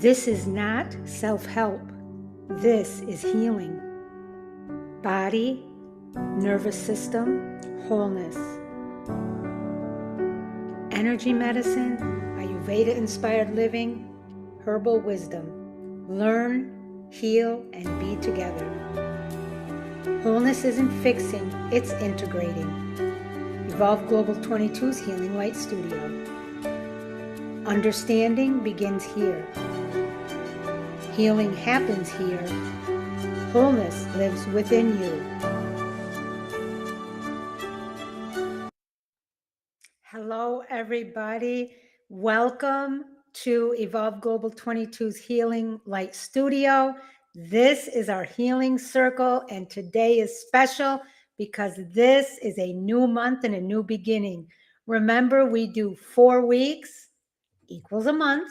This is not self-help. This is healing. Body, nervous system, wholeness. Energy medicine, Ayurveda-inspired living, herbal wisdom. Learn, heal, and be together. Wholeness isn't fixing, it's integrating. Evolve Global 22's Healing Light Studio. Understanding begins here. Healing happens here. Wholeness lives within you. Hello, everybody. Welcome to Evolve Global 22's Healing Light Studio. This is our healing circle, and today is special because this is a new month and a new beginning. Remember, we do 4 weeks equals a month,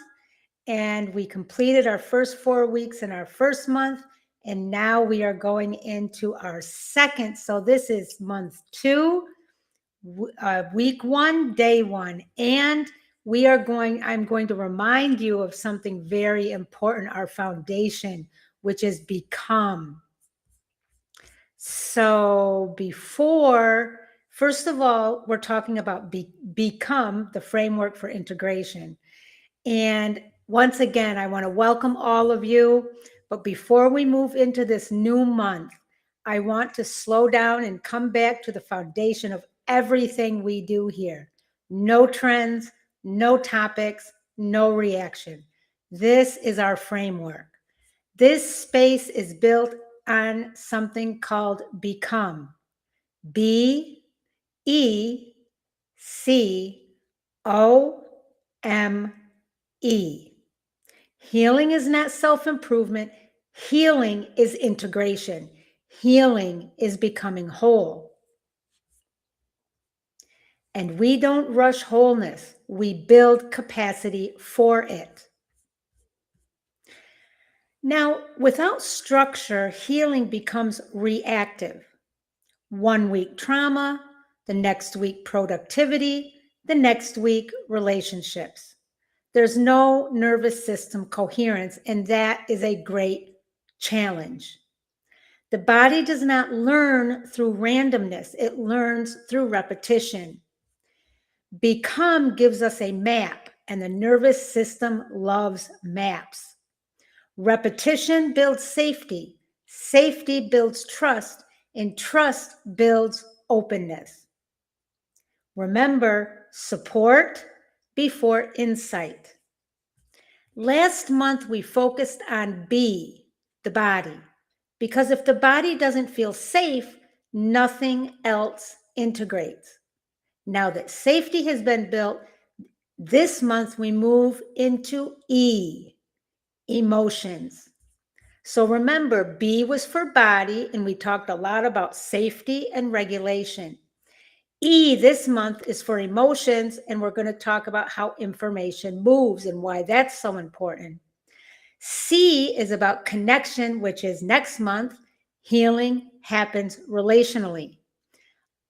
and we completed our first 4 weeks in our first month, and now we are going into our second. So this is month 2. Week 1, day 1, and I'm going to remind you of something very important, our foundation, which is become. So first of all, we're talking about become, the framework for integration. And once again, I want to welcome all of you. But before we move into this new month, I want to slow down and come back to the foundation of everything we do here. No trends, no topics, no reaction. This is our framework. This space is built on something called become. B-E-C-O-M-E. Healing is not self-improvement. Healing is integration. Healing is becoming whole. And we don't rush wholeness. We build capacity for it. Now, without structure, healing becomes reactive. 1 week trauma, the next week productivity, the next week relationships. There's no nervous system coherence, and that is a great challenge. The body does not learn through randomness. It learns through repetition. Become gives us a map, and the nervous system loves maps. Repetition builds safety. Safety builds trust, and trust builds openness. Remember, support before insight. Last month, we focused on B, the body, because if the body doesn't feel safe, nothing else integrates. Now that safety has been built, this month we move into E, emotions. So remember, B was for body, and we talked a lot about safety and regulation. E this month is for emotions, and we're going to talk about how information moves and why that's so important. C is about connection, which is next month. Healing happens relationally.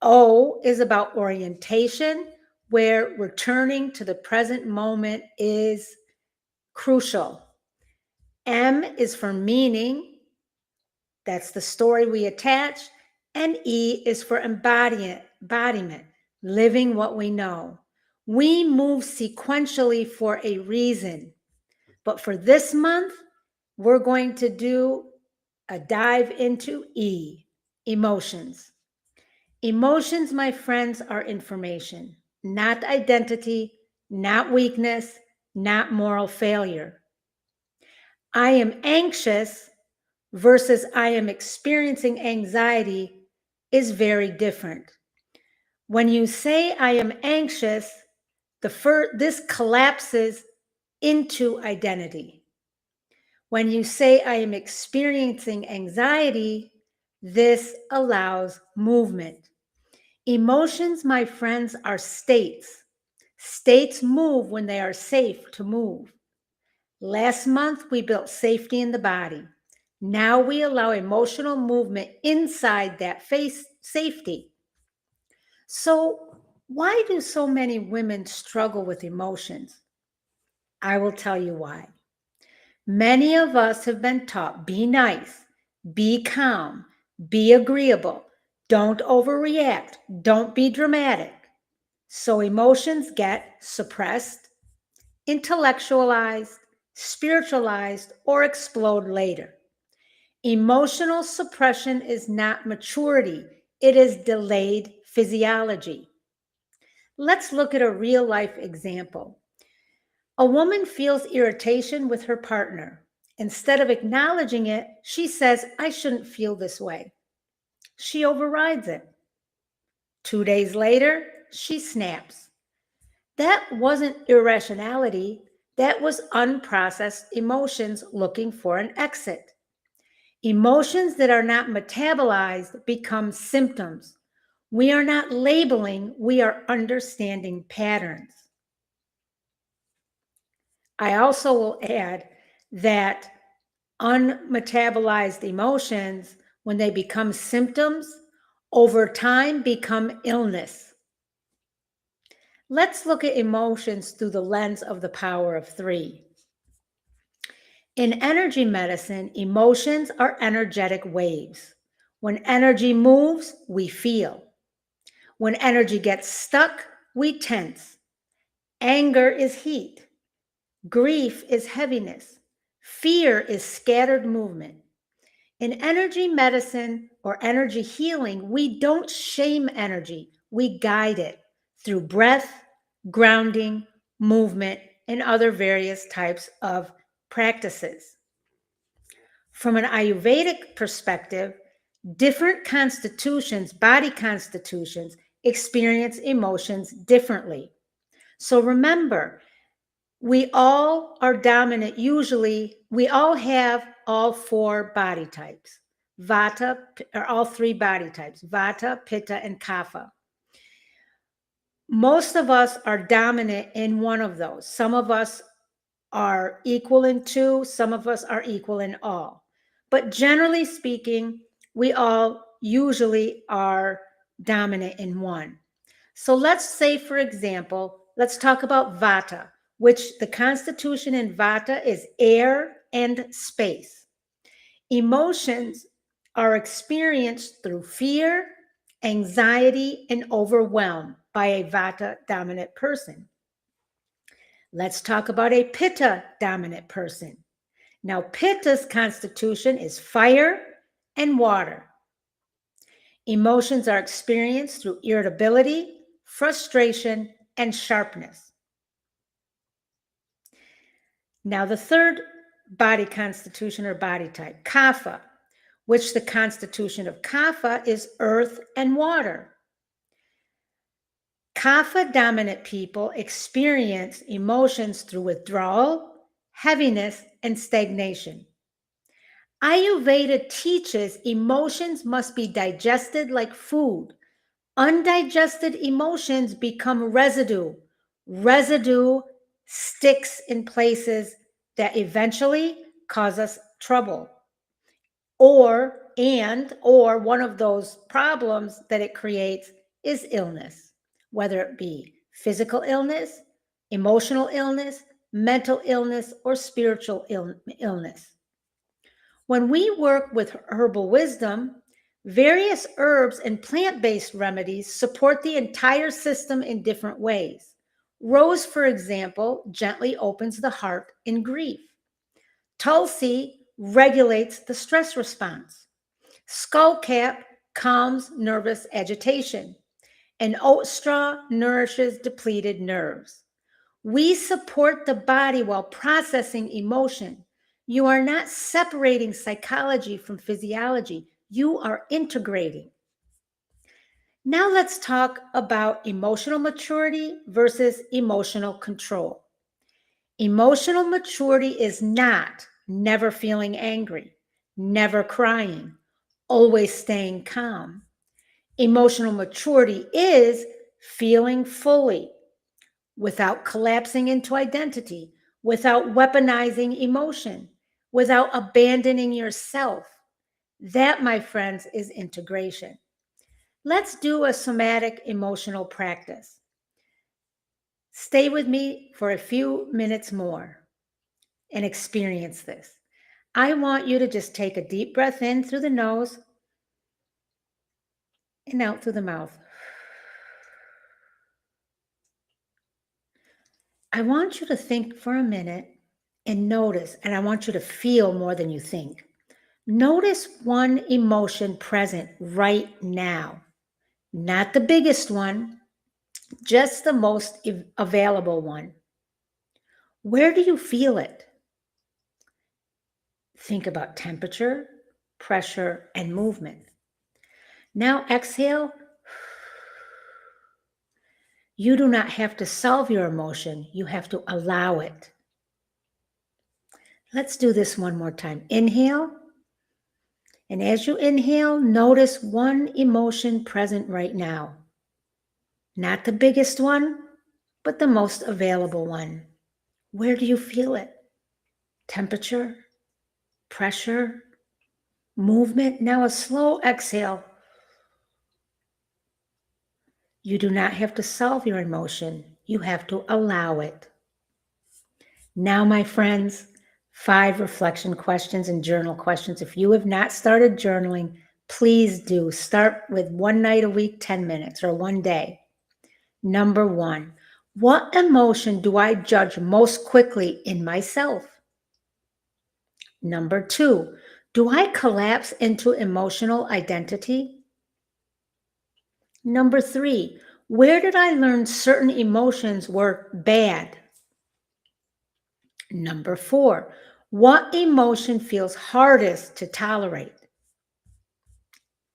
O is about orientation, where returning to the present moment is crucial. M is for meaning. That's the story we attach. And E is for embodiment, living what we know. We move sequentially for a reason. But for this month, we're going to do a dive into E, emotions. Emotions, my friends, are information, not identity, not weakness, not moral failure. I am anxious versus I am experiencing anxiety is very different. When you say I am anxious, this collapses into identity. When you say I am experiencing anxiety, this allows movement. Emotions, my friends, are states. States move when they are safe to move. Last month, we built safety in the body. Now we allow emotional movement inside that safety. So why do so many women struggle with emotions? I will tell you why. Many of us have been taught be nice, be calm, be agreeable, don't overreact, don't be dramatic. So emotions get suppressed, intellectualized, spiritualized, or explode later. Emotional suppression is not maturity, it is delayed physiology. Let's look at a real life example. A woman feels irritation with her partner. Instead of acknowledging it, she says, I shouldn't feel this way. She overrides it. 2 days later, she snaps. That wasn't irrationality, that was unprocessed emotions looking for an exit. Emotions that are not metabolized become symptoms. We are not labeling, we are understanding patterns. I also will add that unmetabolized emotions, when they become symptoms, over time become illness. Let's look at emotions through the lens of the power of 3. In energy medicine, emotions are energetic waves. When energy moves, we feel. When energy gets stuck, we tense. Anger is heat. Grief is heaviness. Fear is scattered movement. In energy medicine or energy healing, we don't shame energy, we guide it through breath, grounding, movement, and other various types of practices. From an Ayurvedic perspective, different constitutions, body constitutions, experience emotions differently. So remember, we all are dominant. Usually, we all have all 4 body types. Vata, or all 3 body types, Vata, Pitta, and Kapha. Most of us are dominant in one of those. Some of us are equal in 2, some of us are equal in all. But generally speaking, we all usually are dominant in one. So let's say, for example, let's talk about Vata, which the constitution in Vata is air and space. Emotions are experienced through fear, anxiety, and overwhelm by a Vata dominant person. Let's talk about a Pitta dominant person. Now, Pitta's constitution is fire and water. Emotions are experienced through irritability, frustration, and sharpness. Now, the third body constitution or body type, Kapha, which the constitution of Kapha is earth and water. Kapha dominant people experience emotions through withdrawal, heaviness, and stagnation. Ayurveda teaches emotions must be digested like food. Undigested emotions become residue. Residue sticks in places that eventually cause us trouble. Or one of those problems that it creates is illness, whether it be physical illness, emotional illness, mental illness, or spiritual illness. When we work with herbal wisdom, various herbs and plant-based remedies support the entire system in different ways. Rose, for example, gently opens the heart in grief. Tulsi regulates the stress response. Skullcap calms nervous agitation. And oat straw nourishes depleted nerves. We support the body while processing emotion. You are not separating psychology from physiology. You are integrating. Now let's talk about emotional maturity versus emotional control. Emotional maturity is not never feeling angry, never crying, always staying calm. Emotional maturity is feeling fully, without collapsing into identity, without weaponizing emotion, without abandoning yourself. That, my friends, is integration. Let's do a somatic emotional practice. Stay with me for a few minutes more. and experience this. I want you to just take a deep breath in through the nose and out through the mouth. I want you to think for a minute and notice, and I want you to feel more than you think. Notice one emotion present right now. Not the biggest one, just the most available one. Where do you feel it? Think about temperature, pressure, and movement. Now exhale. You do not have to solve your emotion. You have to allow it. Let's do this one more time. Inhale. And as you inhale, notice one emotion present right now. Not the biggest one, but the most available one. Where do you feel it? Temperature, pressure, movement. Now a slow exhale. You do not have to solve your emotion. You have to allow it. Now, my friends, 5 reflection questions and journal questions. If you have not started journaling, please do. Start with one night a week, 10 minutes, or one day. Number 1, what emotion do I judge most quickly in myself? Number 2, do I collapse into emotional identity? Number 3, where did I learn certain emotions were bad? Number 4, what emotion feels hardest to tolerate?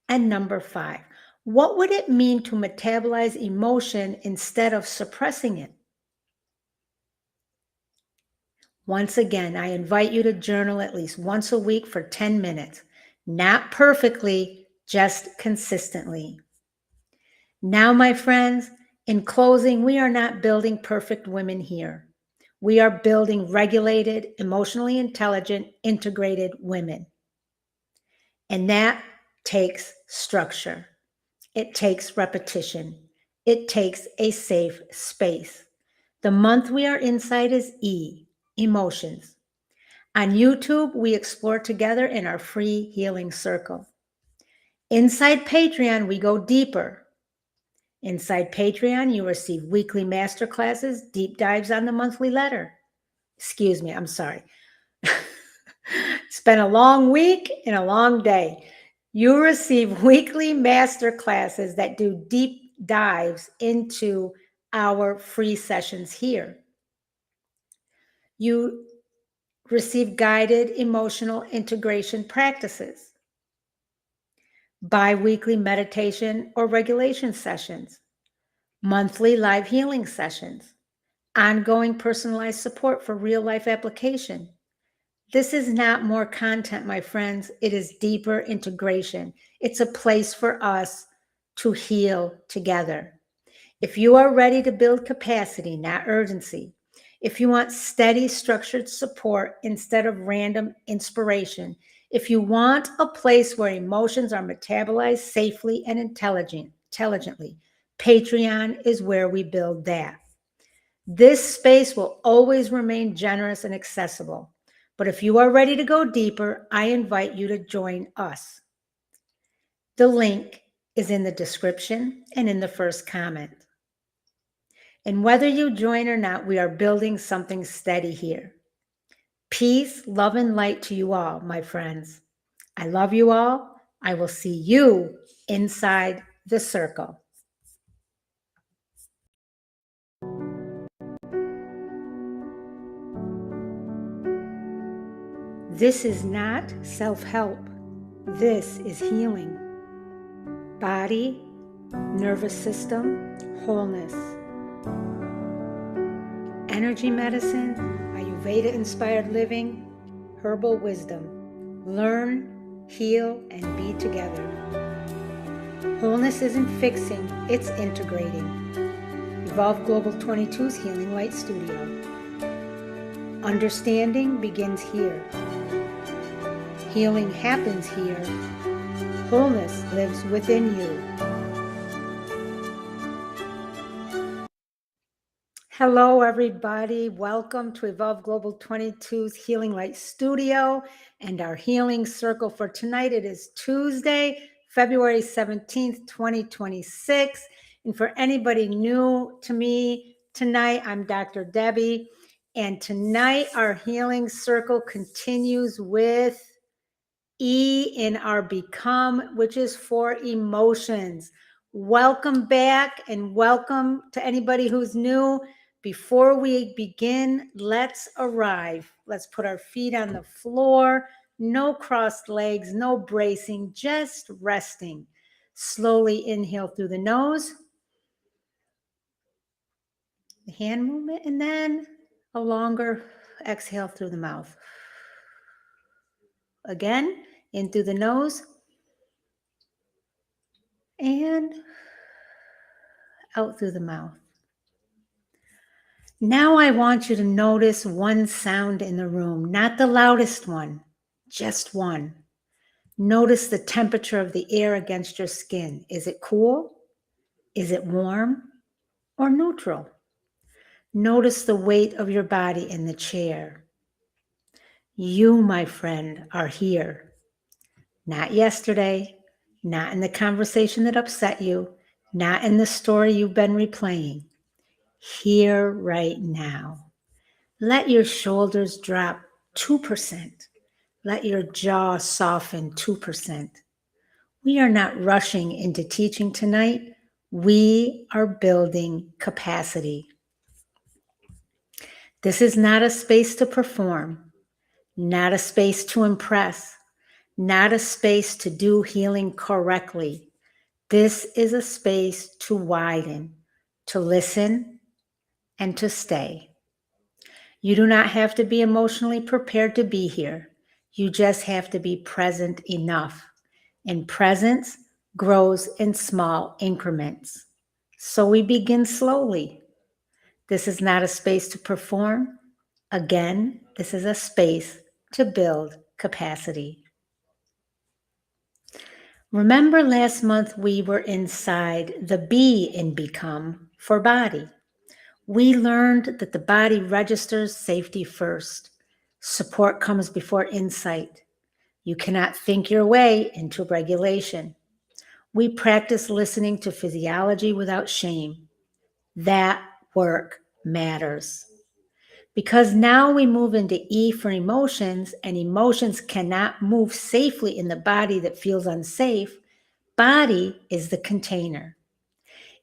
And number 5, what would it mean to metabolize emotion instead of suppressing it? Once again, I invite you to journal at least once a week for 10 minutes. Not perfectly, just consistently. Now, my friends, in closing, we are not building perfect women here. We are building regulated, emotionally intelligent, integrated women. And that takes structure. It takes repetition. It takes a safe space. The month we are inside is E, emotions. On YouTube, we explore together in our free healing circle. Inside Patreon, we go deeper. Inside Patreon, you receive weekly masterclasses, deep dives on the monthly letter. Excuse me, I'm sorry. It's been a long week and a long day. You receive weekly masterclasses that do deep dives into our free sessions here. You receive guided emotional integration practices, bi-weekly meditation or regulation sessions, monthly live healing sessions, ongoing personalized support for real-life application. This is not more content, my friends. It is deeper integration. It's a place for us to heal together. If you are ready to build capacity, not urgency, if you want steady, structured support instead of random inspiration, if you want a place where emotions are metabolized safely and intelligently, Patreon is where we build that. This space will always remain generous and accessible. But if you are ready to go deeper, I invite you to join us. The link is in the description and in the first comment. And whether you join or not, we are building something steady here. Peace, love, and light to you all, my friends. I love you all. I will see you inside the circle. This is not self-help. This is healing. Body, nervous system, wholeness. Energy medicine, Ayurveda-inspired living, herbal wisdom. Learn, heal, and be together. Wholeness isn't fixing, it's integrating. Evolve Global 22's Healing Light Studio. Understanding begins here. Healing happens here. Wholeness lives within you. Hello, everybody. Welcome to Evolve Global 22's Healing Light Studio and our healing circle for tonight. It is Tuesday, February 17th, 2026. And for anybody new to me tonight, I'm Dr. Debbie. And tonight, our healing circle continues with E in our Become, which is for emotions. Welcome back and welcome to anybody who's new. Before we begin, let's arrive. Let's put our feet on the floor. No crossed legs, no bracing, just resting. Slowly inhale through the nose, the hand movement, and then a longer exhale through the mouth. Again, in through the nose and out through the mouth. Now I want you to notice one sound in the room, not the loudest one, just one. Notice the temperature of the air against your skin. Is it cool? Is it warm or neutral? Notice the weight of your body in the chair. You, my friend, are here. Not yesterday, not in the conversation that upset you, not in the story you've been replaying. Here right now. Let your shoulders drop 2%. Let your jaw soften 2%. We are not rushing into teaching tonight. We are building capacity. This is not a space to perform, not a space to impress, not a space to do healing correctly. This is a space to widen, to listen, and to stay. You do not have to be emotionally prepared to be here. You just have to be present enough. And presence grows in small increments. So we begin slowly. This is not a space to perform. Again, this is a space to build capacity. Remember last month we were inside the B in Become for body. We learned that the body registers safety first. Support comes before insight. You cannot think your way into regulation. We practice listening to physiology without shame. That work matters. Because now we move into E for emotions, and emotions cannot move safely in the body that feels unsafe. Body is the container.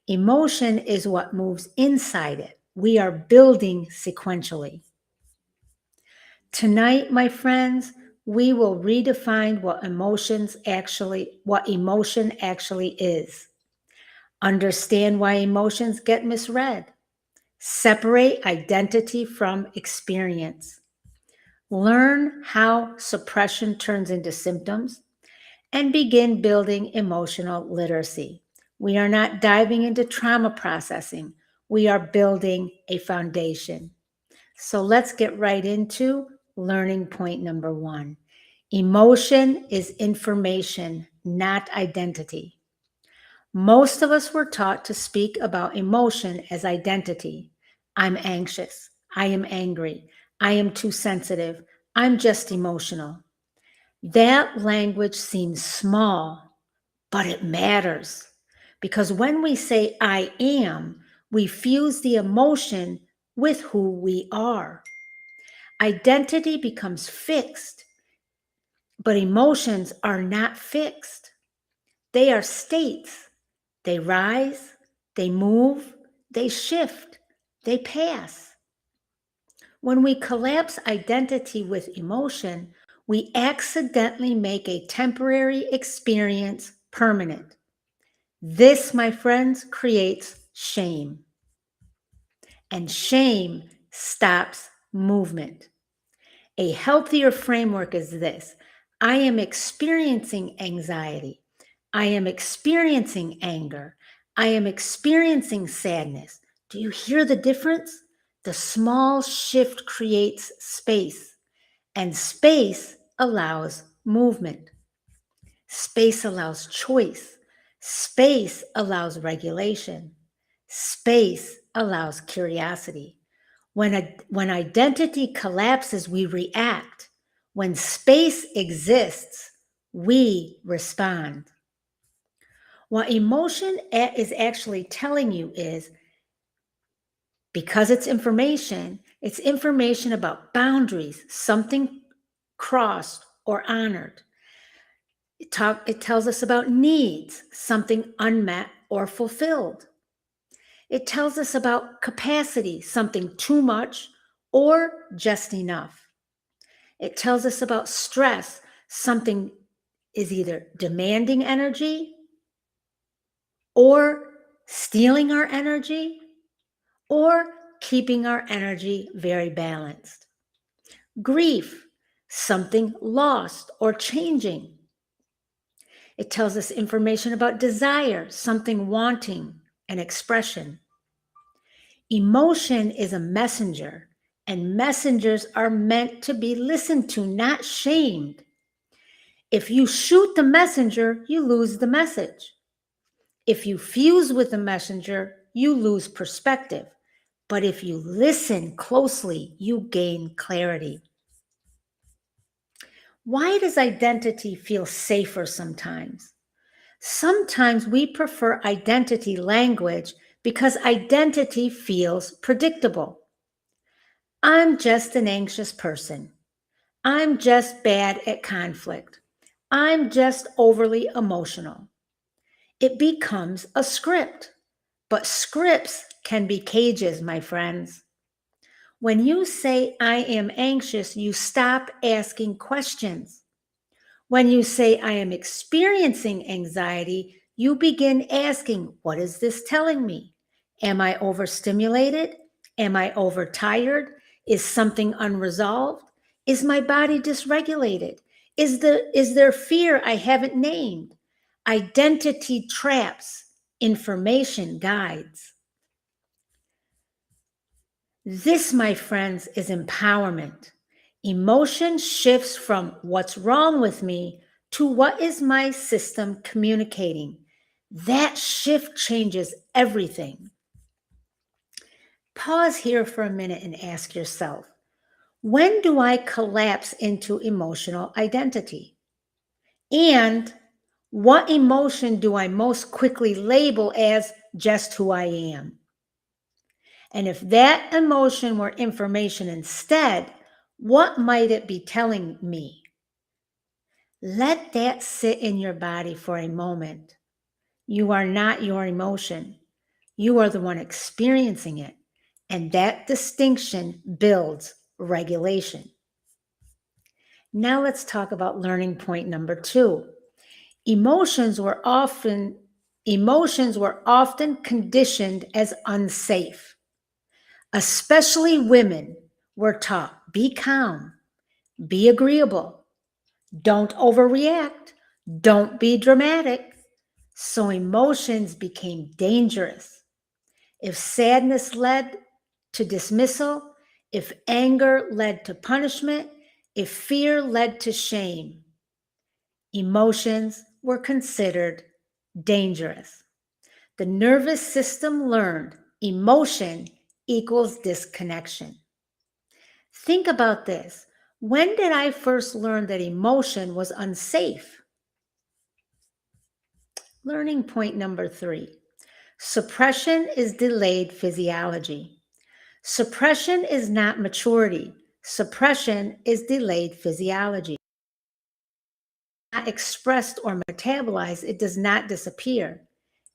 Emotion is what moves inside it. We are building sequentially. Tonight, my friends, we will redefine what emotion actually is. Understand why emotions get misread. Separate identity from experience. Learn how suppression turns into symptoms and begin building emotional literacy. We are not diving into trauma processing. We are building a foundation. So let's get right into learning point number 1. Emotion is information, not identity. Most of us were taught to speak about emotion as identity. I'm anxious. I am angry. I am too sensitive. I'm just emotional. That language seems small, but it matters. Because when we say I am, we fuse the emotion with who we are. Identity becomes fixed, but emotions are not fixed. They are states. They rise, they move, they shift, they pass. When we collapse identity with emotion, we accidentally make a temporary experience permanent. This, my friends, creates shame. And shame stops movement. A healthier framework is this: I am experiencing anxiety. I am experiencing anger. I am experiencing sadness. Do you hear the difference? The small shift creates space, and space allows movement. Space allows choice. Space allows regulation. Space allows curiosity. When identity collapses, we react. When space exists, we respond. What emotion is actually telling you is, because it's information about boundaries, something crossed or honored. It tells us about needs, something unmet or fulfilled. It tells us about capacity, something too much or just enough. It tells us about stress, something is either demanding energy or stealing our energy or keeping our energy very balanced. Grief, something lost or changing. It tells us information about desire, something wanting an expression. Emotion is a messenger, and messengers are meant to be listened to, not shamed. If you shoot the messenger, you lose the message. If you fuse with the messenger, you lose perspective. But if you listen closely, you gain clarity. Why does identity feel safer sometimes? Sometimes we prefer identity language because identity feels predictable. I'm just an anxious person. I'm just bad at conflict. I'm just overly emotional. It becomes a script, but scripts can be cages, my friends. When you say, I am anxious, you stop asking questions. When you say, I am experiencing anxiety, you begin asking, what is this telling me? Am I overstimulated? Am I overtired? Is something unresolved? Is my body dysregulated? Is there fear I haven't named? Identity traps, information guides. This, my friends, is empowerment. Emotion shifts from what's wrong with me to what is my system communicating. That shift changes everything. Pause here for a minute and ask yourself, when do I collapse into emotional identity? And what emotion do I most quickly label as just who I am? And if that emotion were information instead, what might it be telling me? Let that sit in your body for a moment. You are not your emotion. You are the one experiencing it. And that distinction builds regulation. Now let's talk about learning point number 2. Emotions were often conditioned as unsafe. Especially women were taught, be calm, be agreeable, don't overreact, don't be dramatic. So emotions became dangerous. If sadness led to dismissal, if anger led to punishment, if fear led to shame, emotions were considered dangerous. The nervous system learned emotion equals disconnection. Think about this. When did I first learn that emotion was unsafe? Learning point number 3. Suppression is delayed physiology. Suppression is not maturity. Suppression is delayed physiology. Not expressed or metabolized, it does not disappear.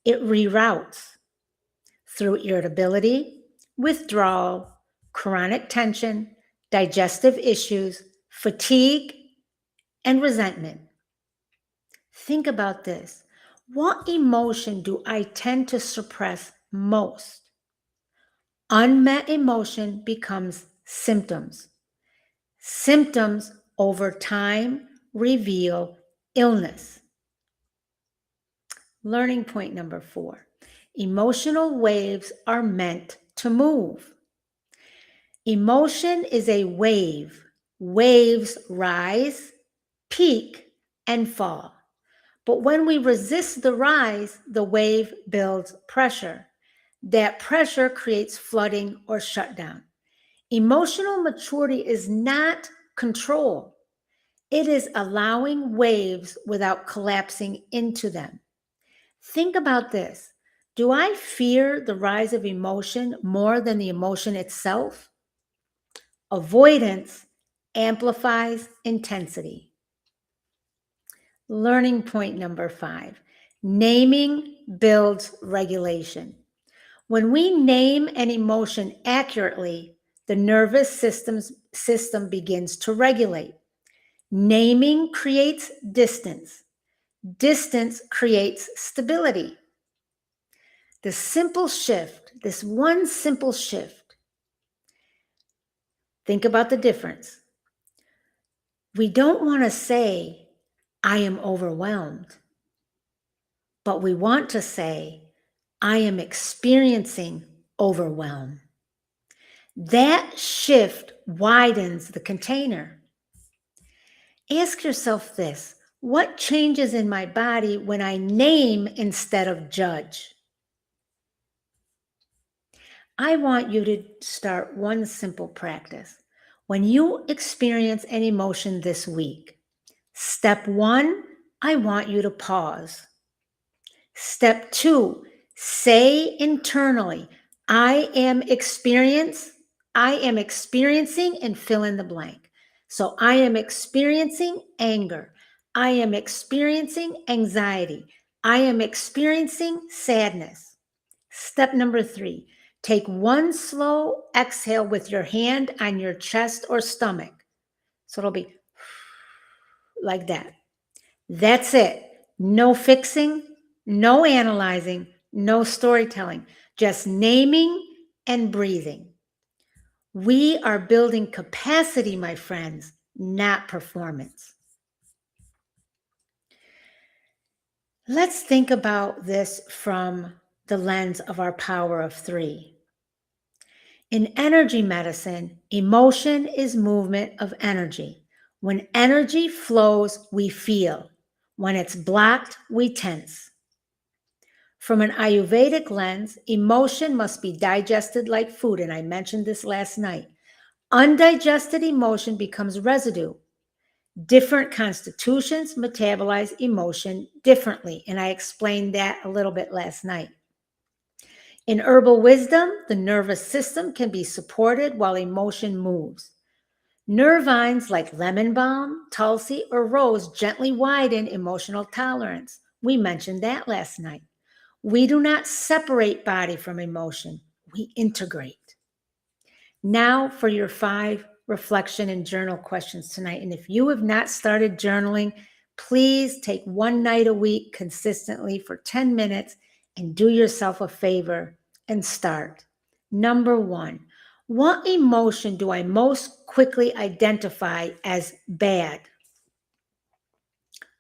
It reroutes through irritability, withdrawal, chronic tension, digestive issues, fatigue, and resentment. Think about this. What emotion do I tend to suppress most? Unmet emotion becomes symptoms. Symptoms over time reveal illness. Learning point number 4. Emotional waves are meant to move. Emotion is a wave. Waves rise, peak, and fall. But when we resist the rise, the wave builds pressure. That pressure creates flooding or shutdown. Emotional maturity is not control. It is allowing waves without collapsing into them. Think about this. Do I fear the rise of emotion more than the emotion itself? Avoidance amplifies intensity. Learning point number 5. Naming builds regulation. When we name an emotion accurately, the nervous system begins to regulate. Naming creates distance. Distance creates stability. This one simple shift, think about the difference. We don't want to say, I am overwhelmed, but we want to say, I am experiencing overwhelm. That shift widens the container. Ask yourself this: what changes in my body when I name instead of judge? I want you to start one simple practice. When you experience an emotion this week, step 1, I want you to pause. Step 2, say internally, I am experiencing, and fill in the blank. So I am experiencing anger. I am experiencing anxiety. I am experiencing sadness. Step number 3, take one slow exhale with your hand on your chest or stomach. So it'll be like that. That's it. No fixing, no analyzing, no storytelling, just naming and breathing. We are building capacity, my friends, not performance. Let's think about this from the lens of our power of 3. In energy medicine, emotion is movement of energy. When energy flows, we feel. When it's blocked, we tense. From an Ayurvedic lens, emotion must be digested like food, and I mentioned this last night. Undigested emotion becomes residue. Different constitutions metabolize emotion differently, and I explained that a little bit last night. In herbal wisdom, the nervous system can be supported while emotion moves. Nervines like lemon balm, tulsi, or rose gently widen emotional tolerance. We mentioned that last night. We do not separate body from emotion. We integrate. Now for your 5 reflection and journal questions tonight. And if you have not started journaling, please take one night a week consistently for 10 minutes and do yourself a favor and start. Number 1, what emotion do I most quickly identify as bad?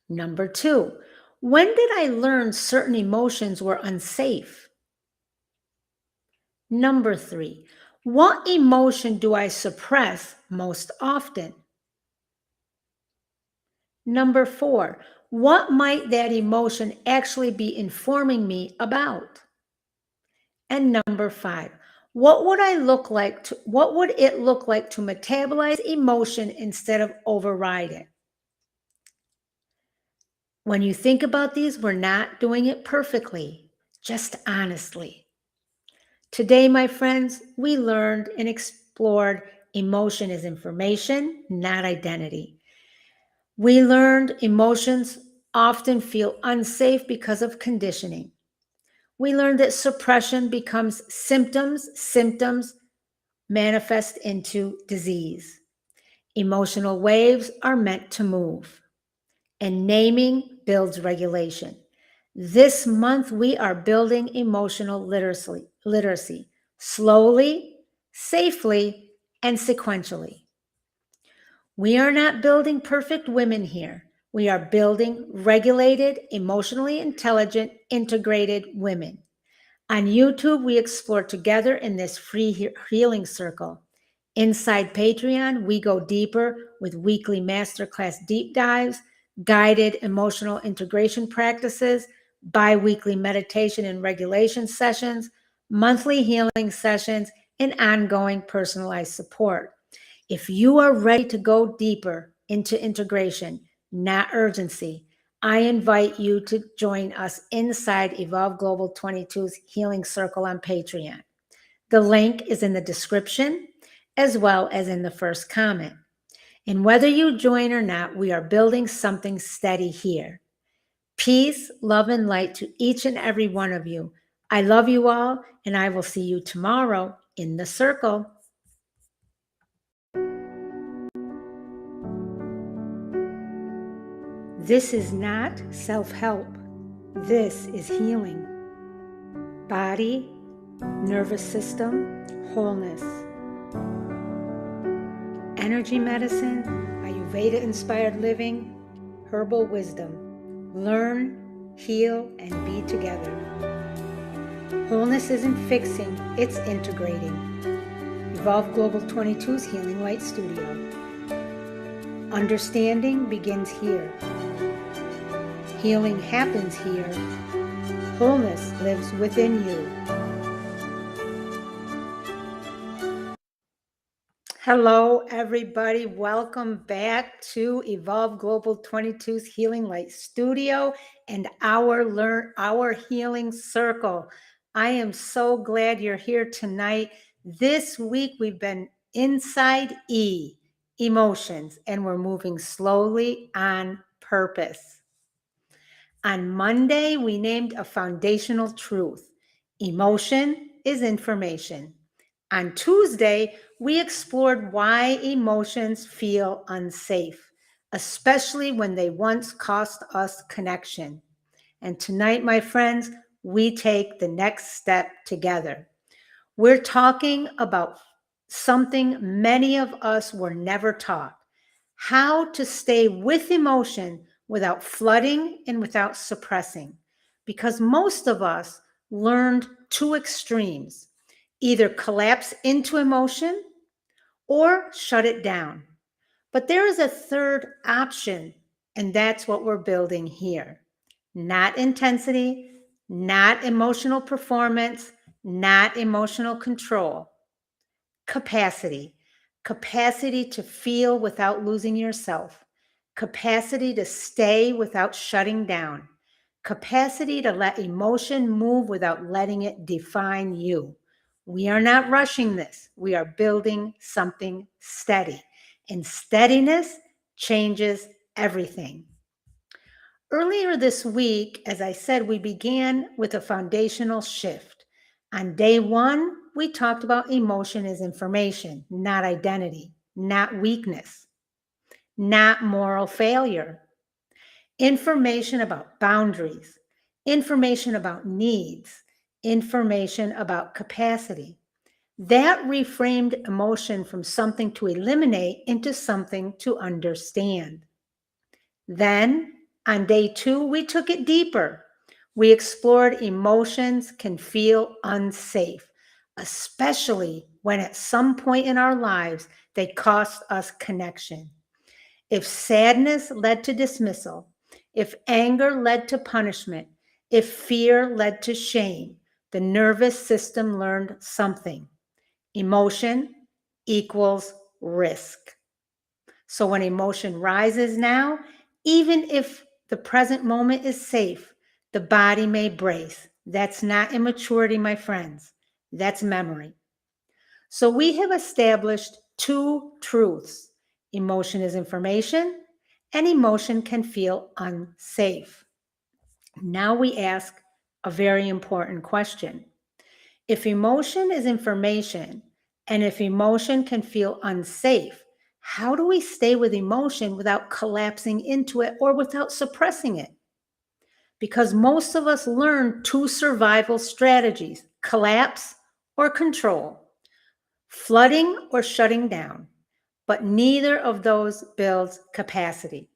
Number 2, when did I learn certain emotions were unsafe? Number 3, what emotion do I suppress most often? Number 4, what might that emotion actually be informing me about? And number 5, what would it look like to metabolize emotion instead of override it? When you think about these, we're not doing it perfectly, just honestly. Today, my friends, we learned and explored emotion is information, not identity. We learned emotions often feel unsafe because of conditioning. We learned that suppression becomes symptoms manifest into disease. Emotional waves are meant to move, and naming builds regulation. This month, we are building emotional literacy slowly, safely, and sequentially. We are not building perfect women here. We are building regulated, emotionally intelligent, integrated women. On YouTube, we explore together in this free healing circle. Inside Patreon, we go deeper with weekly masterclass deep dives, guided emotional integration practices, bi-weekly meditation and regulation sessions, monthly healing sessions, and ongoing personalized support. If you are ready to go deeper into integration, not urgency, I invite you to join us inside Evolve Global 22's Healing Circle on Patreon. The link is in the description as well as in the first comment. And whether you join or not, we are building something steady here. Peace, love, and light to each and every one of you. I love you all, and I will see you tomorrow in the circle. This is not self-help. This is healing. Body, nervous system, wholeness. Energy medicine, Ayurveda-inspired living, herbal wisdom. Learn, heal, and be together. Wholeness isn't fixing, it's integrating. Evolve Global 22's Healing Light Studio. Understanding begins here. Healing happens here. Wholeness lives within you. Hello, everybody. Welcome back to Evolve Global 22's Healing Light Studio and our Healing Circle. I am so glad you're here tonight. This week, we've been inside E, emotions, and we're moving slowly on purpose. On Monday, we named a foundational truth. Emotion is information. On Tuesday, we explored why emotions feel unsafe, especially when they once cost us connection. And tonight, my friends, we take the next step together. We're talking about something many of us were never taught: how to stay with emotion without flooding and without suppressing. Because most of us learned two extremes: either collapse into emotion or shut it down. But there is a third option, and that's what we're building here. Not intensity, not emotional performance, not emotional control. Capacity. Capacity to feel without losing yourself. Capacity to stay without shutting down. Capacity to let emotion move without letting it define you. We are not rushing this. We are building something steady. And steadiness changes everything. Earlier this week, as I said, we began with a foundational shift. On day one, we talked about emotion as information, not identity, not weakness, not moral failure. Information about boundaries, information about needs, information about capacity. That reframed emotion from something to eliminate into something to understand. Then, on day two, we took it deeper. We explored emotions can feel unsafe, especially when at some point in our lives they cost us connection. If sadness led to dismissal, if anger led to punishment, if fear led to shame, the nervous system learned something. Emotion equals risk. So when emotion rises now, even if the present moment is safe, the body may brace. That's not immaturity, my friends. That's memory. So we have established two truths. Emotion is information, and emotion can feel unsafe. Now we ask a very important question. If emotion is information, and if emotion can feel unsafe, how do we stay with emotion without collapsing into it or without suppressing it? Because most of us learn two survival strategies: collapse or control, flooding or shutting down, but neither of those builds capacity.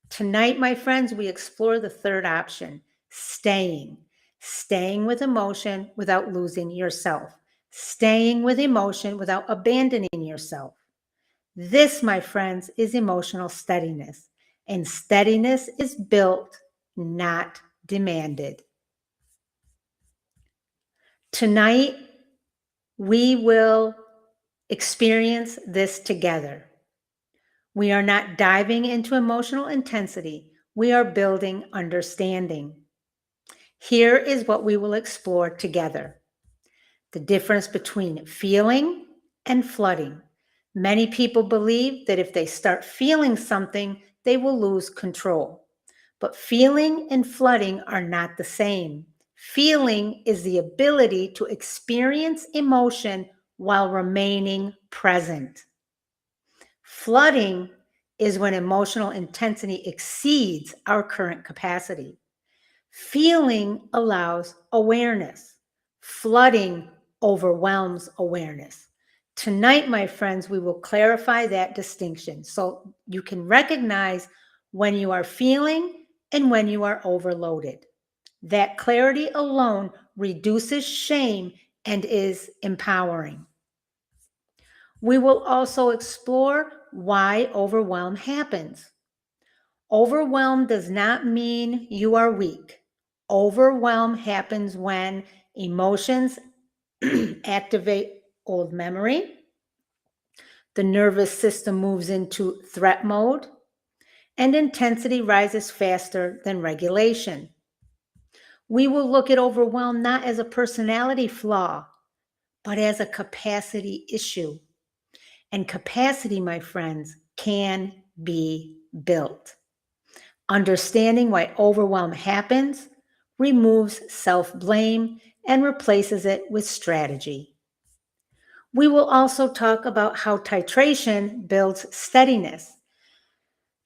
Tonight, my friends, we explore the third option: staying with emotion without losing yourself, staying with emotion without abandoning yourself. This, my friends, is emotional steadiness, and steadiness is built, not demanded. Tonight, we will experience this together. We are not diving into emotional intensity. We are building understanding. Here is what we will explore together: the difference between feeling and flooding. Many people believe that if they start feeling something, they will lose control. But feeling and flooding are not the same. Feeling is the ability to experience emotion while remaining present. Flooding is when emotional intensity exceeds our current capacity. Feeling allows awareness. Flooding overwhelms awareness. Tonight, my friends, we will clarify that distinction so you can recognize when you are feeling and when you are overloaded. That clarity alone reduces shame and is empowering. We will also explore why overwhelm happens. Overwhelm does not mean you are weak. Overwhelm happens when emotions activate old memory, the nervous system moves into threat mode, and intensity rises faster than regulation. We will look at overwhelm not as a personality flaw, but as a capacity issue. And capacity, my friends, can be built. Understanding why overwhelm happens removes self-blame and replaces it with strategy. We will also talk about how titration builds steadiness.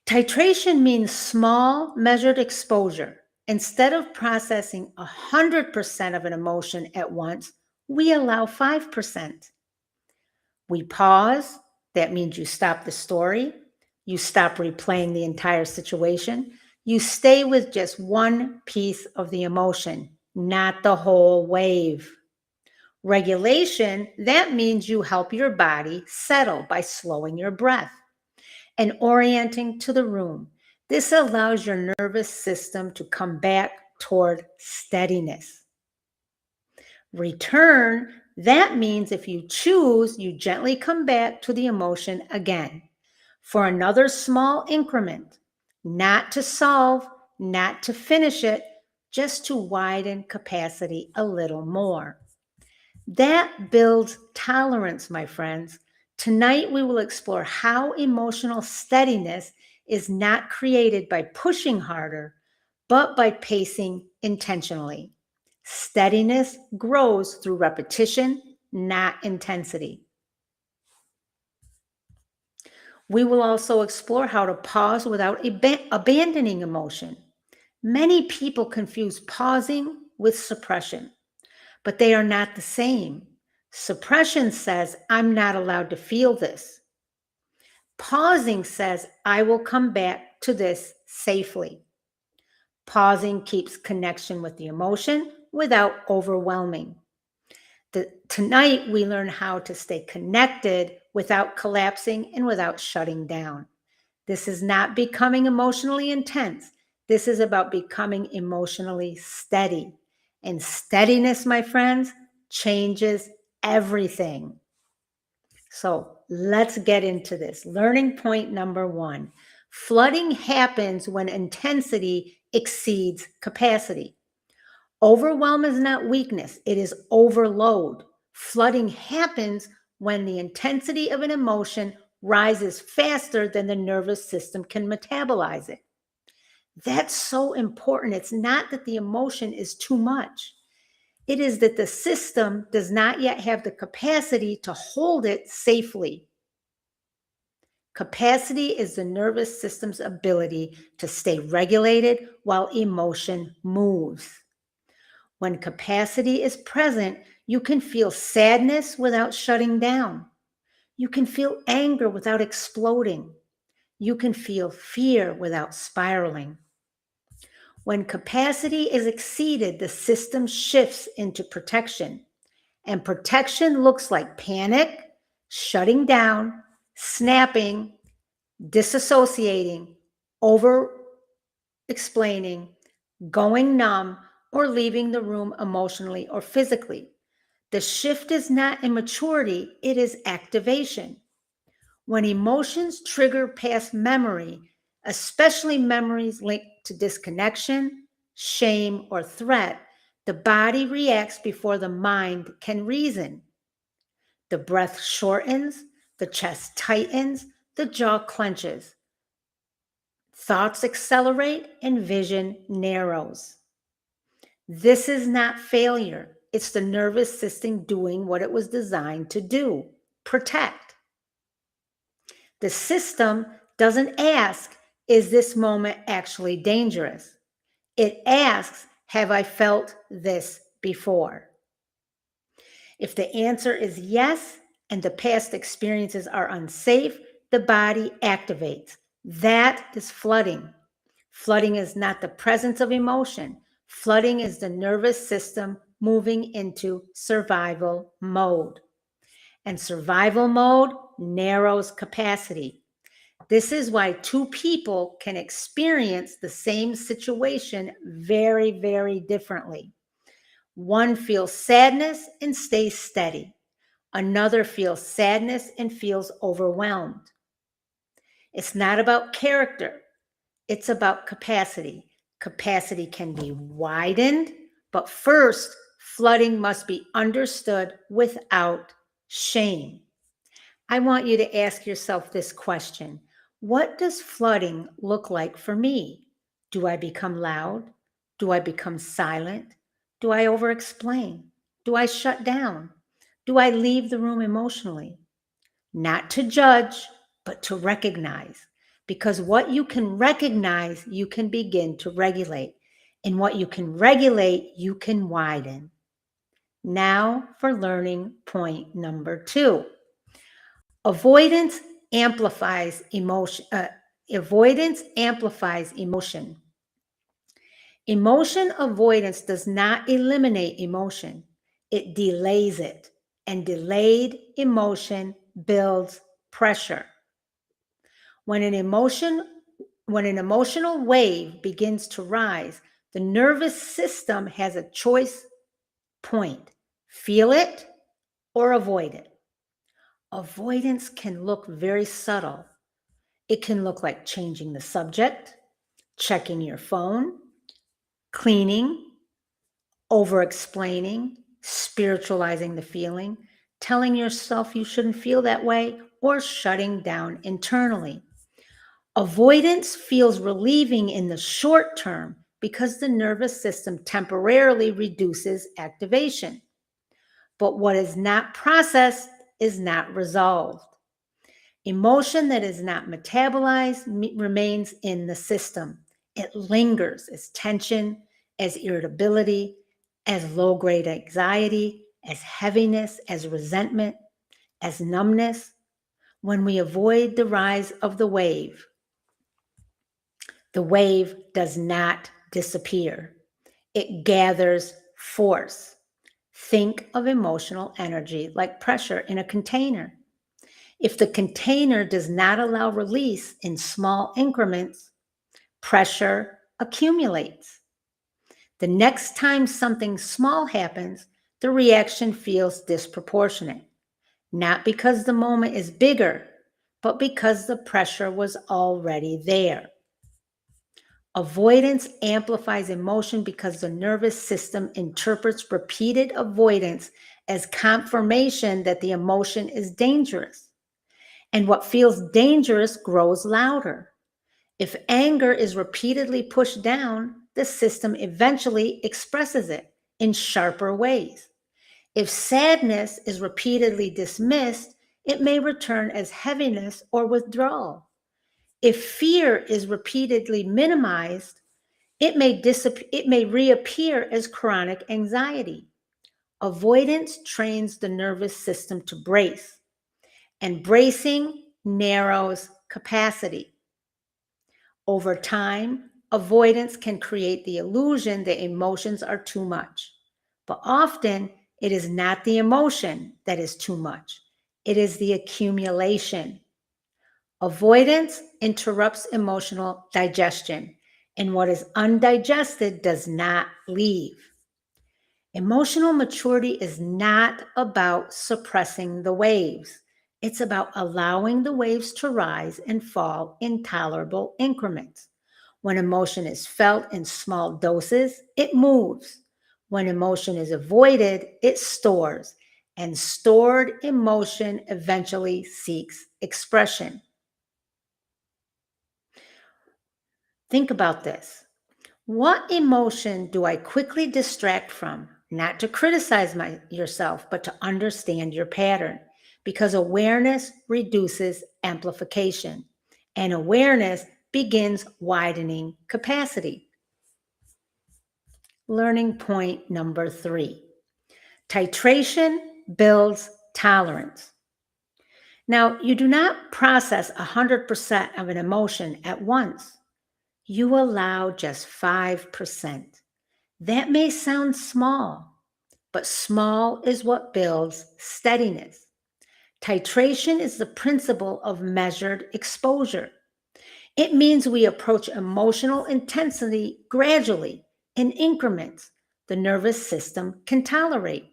Titration means small, measured exposure. Instead of processing 100% of an emotion at once, we allow 5%. We pause. That means you stop the story. You stop replaying the entire situation. You stay with just one piece of the emotion, not the whole wave. Regulation, that means you help your body settle by slowing your breath and orienting to the room. This allows your nervous system to come back toward steadiness. Return, that means if you choose, you gently come back to the emotion again for another small increment, not to solve, not to finish it, just to widen capacity a little more. That builds tolerance, my friends. Tonight, we will explore how emotional steadiness is not created by pushing harder, but by pacing intentionally. Steadiness grows through repetition, not intensity. We will also explore how to pause without abandoning emotion. Many people confuse pausing with suppression, but they are not the same. Suppression says, I'm not allowed to feel this. Pausing says, I will come back to this safely. Pausing keeps connection with the emotion without overwhelming. Tonight, we learn how to stay connected without collapsing and without shutting down. This is not becoming emotionally intense. This is about becoming emotionally steady. And steadiness, my friends, changes everything. So let's get into this. Learning point number 1. Flooding happens when intensity exceeds capacity. Overwhelm is not weakness, it is overload. Flooding happens when the intensity of an emotion rises faster than the nervous system can metabolize it. That's so important. It's not that the emotion is too much. It is that the system does not yet have the capacity to hold it safely. Capacity is the nervous system's ability to stay regulated while emotion moves. When capacity is present, you can feel sadness without shutting down. You can feel anger without exploding. You can feel fear without spiraling. When capacity is exceeded, the system shifts into protection. And protection looks like panic, shutting down, snapping, disassociating, over explaining, going numb, or leaving the room emotionally or physically. The shift is not immaturity, it is activation. When emotions trigger past memory, especially memories linked to disconnection, shame, or threat, the body reacts before the mind can reason. The breath shortens, the chest tightens, the jaw clenches. Thoughts accelerate and vision narrows. This is not failure. It's the nervous system doing what it was designed to do, protect. The system doesn't ask, is this moment actually dangerous? It asks, have I felt this before? If the answer is yes, and the past experiences are unsafe, the body activates. That is flooding. Flooding is not the presence of emotion. Flooding is the nervous system moving into survival mode. And survival mode narrows capacity. This is why two people can experience the same situation very, very differently. One feels sadness and stays steady. Another feels sadness and feels overwhelmed. It's not about character. It's about capacity. Capacity can be widened, but first, flooding must be understood without shame. I want you to ask yourself this question. What does flooding look like for me? Do I become loud? Do I become silent? Do I over-explain? Do I shut down? Do I leave the room emotionally? Not to judge, but to recognize. Because what you can recognize, you can begin to regulate. And what you can regulate, you can widen. Now for learning point number 2. Avoidance amplifies emotion. Avoidance amplifies emotion. Emotion avoidance does not eliminate emotion. It delays it. And delayed emotion builds pressure. When an emotional wave begins to rise, the nervous system has a choice point. Feel it or avoid it. Avoidance can look very subtle. It can look like changing the subject, checking your phone, cleaning, over-explaining, spiritualizing the feeling, telling yourself you shouldn't feel that way, or shutting down internally. Avoidance feels relieving in the short term because the nervous system temporarily reduces activation. But what is not processed is not resolved. Emotion that is not metabolized remains in the system. It lingers as tension, as irritability, as low-grade anxiety, as heaviness, as resentment, as numbness. When we avoid the rise of the wave does not disappear. It gathers force. Think of emotional energy like pressure in a container. If the container does not allow release in small increments, pressure accumulates. The next time something small happens, the reaction feels disproportionate, not because the moment is bigger, but because the pressure was already there. Avoidance amplifies emotion because the nervous system interprets repeated avoidance as confirmation that the emotion is dangerous. And what feels dangerous grows louder. If anger is repeatedly pushed down, the system eventually expresses it in sharper ways. If sadness is repeatedly dismissed, it may return as heaviness or withdrawal. If fear is repeatedly minimized, it may reappear as chronic anxiety. Avoidance trains the nervous system to brace, and bracing narrows capacity. Over time, avoidance can create the illusion that emotions are too much. But often, it is not the emotion that is too much. It is the accumulation. Avoidance interrupts emotional digestion, and what is undigested does not leave. Emotional maturity is not about suppressing the waves. It's about allowing the waves to rise and fall in tolerable increments. When emotion is felt in small doses, it moves. When emotion is avoided, it stores. And stored emotion eventually seeks expression. Think about this. What emotion do I quickly distract from? Not to criticize yourself, but to understand your pattern. Because awareness reduces amplification, and awareness begins widening capacity. Learning point number 3. Titration builds tolerance. Now, you do not process 100% of an emotion at once. You allow just 5%. That may sound small, but small is what builds steadiness. Titration is the principle of measured exposure. It means we approach emotional intensity gradually in increments the nervous system can tolerate.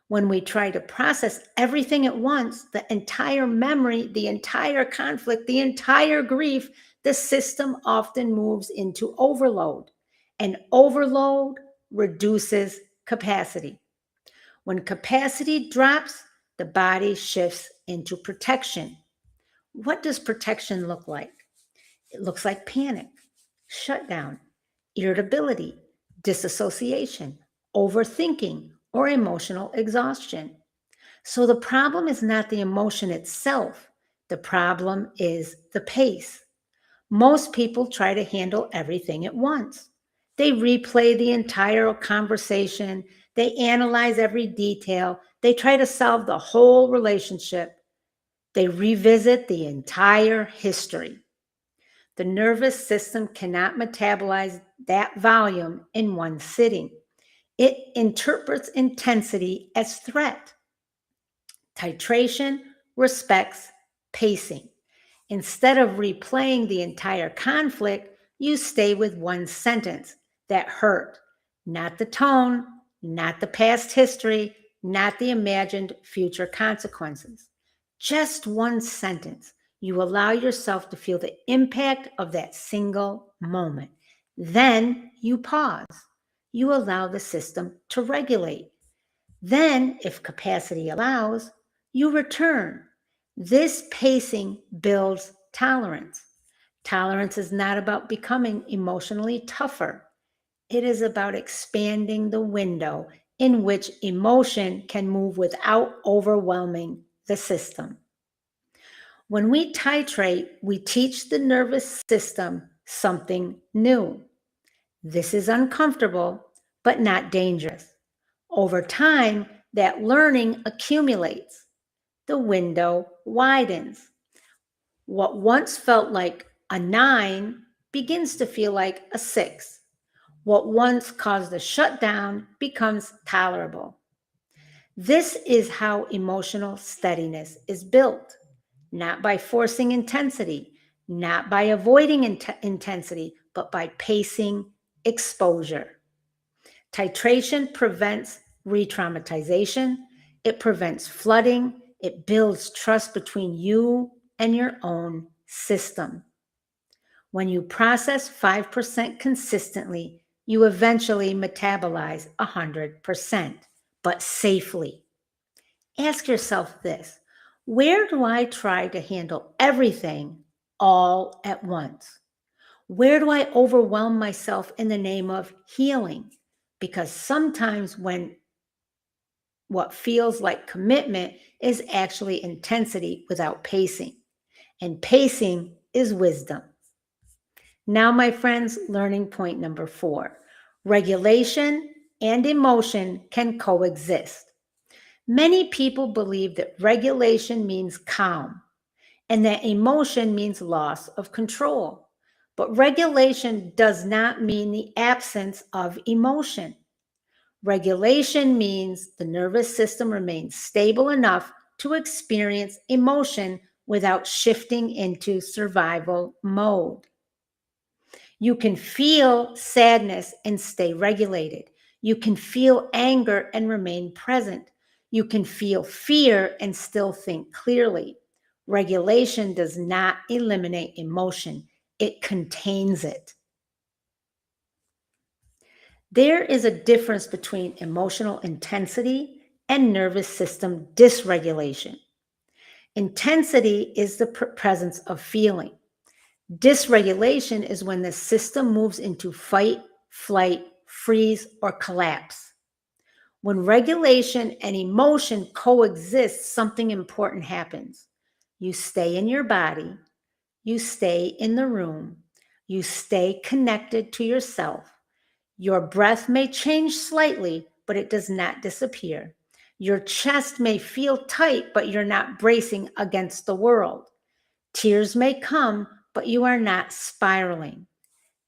When we try to process everything at once, the entire memory, the entire conflict, the entire grief, the system often moves into overload. And overload reduces capacity. When capacity drops, the body shifts into protection. What does protection look like? It looks like panic, shutdown, irritability, disassociation, overthinking, or emotional exhaustion. So the problem is not the emotion itself. The problem is the pace. Most people try to handle everything at once. They replay the entire conversation. They analyze every detail. They try to solve the whole relationship. They revisit the entire history. The nervous system cannot metabolize that volume in one sitting. It interprets intensity as threat. Titration respects pacing. Instead of replaying the entire conflict, you stay with one sentence that hurt, not the tone, not the past history, not the imagined future consequences. Just one sentence. You allow yourself to feel the impact of that single moment. Then you pause. You allow the system to regulate. Then, if capacity allows, you return. This pacing builds tolerance. Tolerance is not about becoming emotionally tougher. It is about expanding the window in which emotion can move without overwhelming the system. When we titrate, we teach the nervous system something new. This is uncomfortable, but not dangerous. Over time, that learning accumulates. The window widens. What once felt like a 9 begins to feel like a 6. What once caused a shutdown becomes tolerable. This is how emotional steadiness is built, not by forcing intensity, not by avoiding intensity, but by pacing exposure. Titration prevents re-traumatization. It prevents flooding. It builds trust between you and your own system. When you process 5% consistently, you eventually metabolize 100%, but safely. Ask yourself this: where do I try to handle everything all at once? Where do I overwhelm myself in the name of healing? Because sometimes when what feels like commitment is actually intensity without pacing, and pacing is wisdom. Now, my friends, learning point number 4. Regulation and emotion can coexist. Many people believe that regulation means calm and that emotion means loss of control. But regulation does not mean the absence of emotion. Regulation means the nervous system remains stable enough to experience emotion without shifting into survival mode. You can feel sadness and stay regulated. You can feel anger and remain present. You can feel fear and still think clearly. Regulation does not eliminate emotion, it contains it. There is a difference between emotional intensity and nervous system dysregulation. Intensity is the presence of feeling. Dysregulation is when the system moves into fight, flight, freeze, or collapse. When regulation and emotion coexist, something important happens. You stay in your body, you stay in the room, you stay connected to yourself. Your breath may change slightly, but it does not disappear. Your chest may feel tight, but you're not bracing against the world. Tears may come, but you are not spiraling.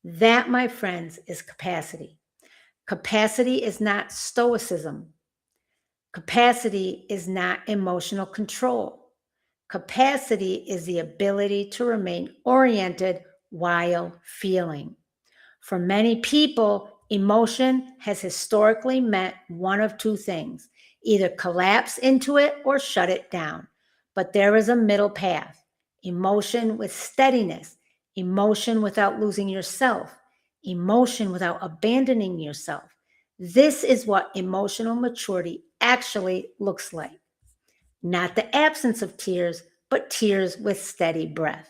That, my friends, is capacity. Capacity is not stoicism. Capacity is not emotional control. Capacity is the ability to remain oriented while feeling. For many people, emotion has historically meant one of two things: either collapse into it or shut it down. But there is a middle path: emotion with steadiness, emotion without losing yourself, emotion without abandoning yourself. This is what emotional maturity actually looks like. Not the absence of tears, but tears with steady breath.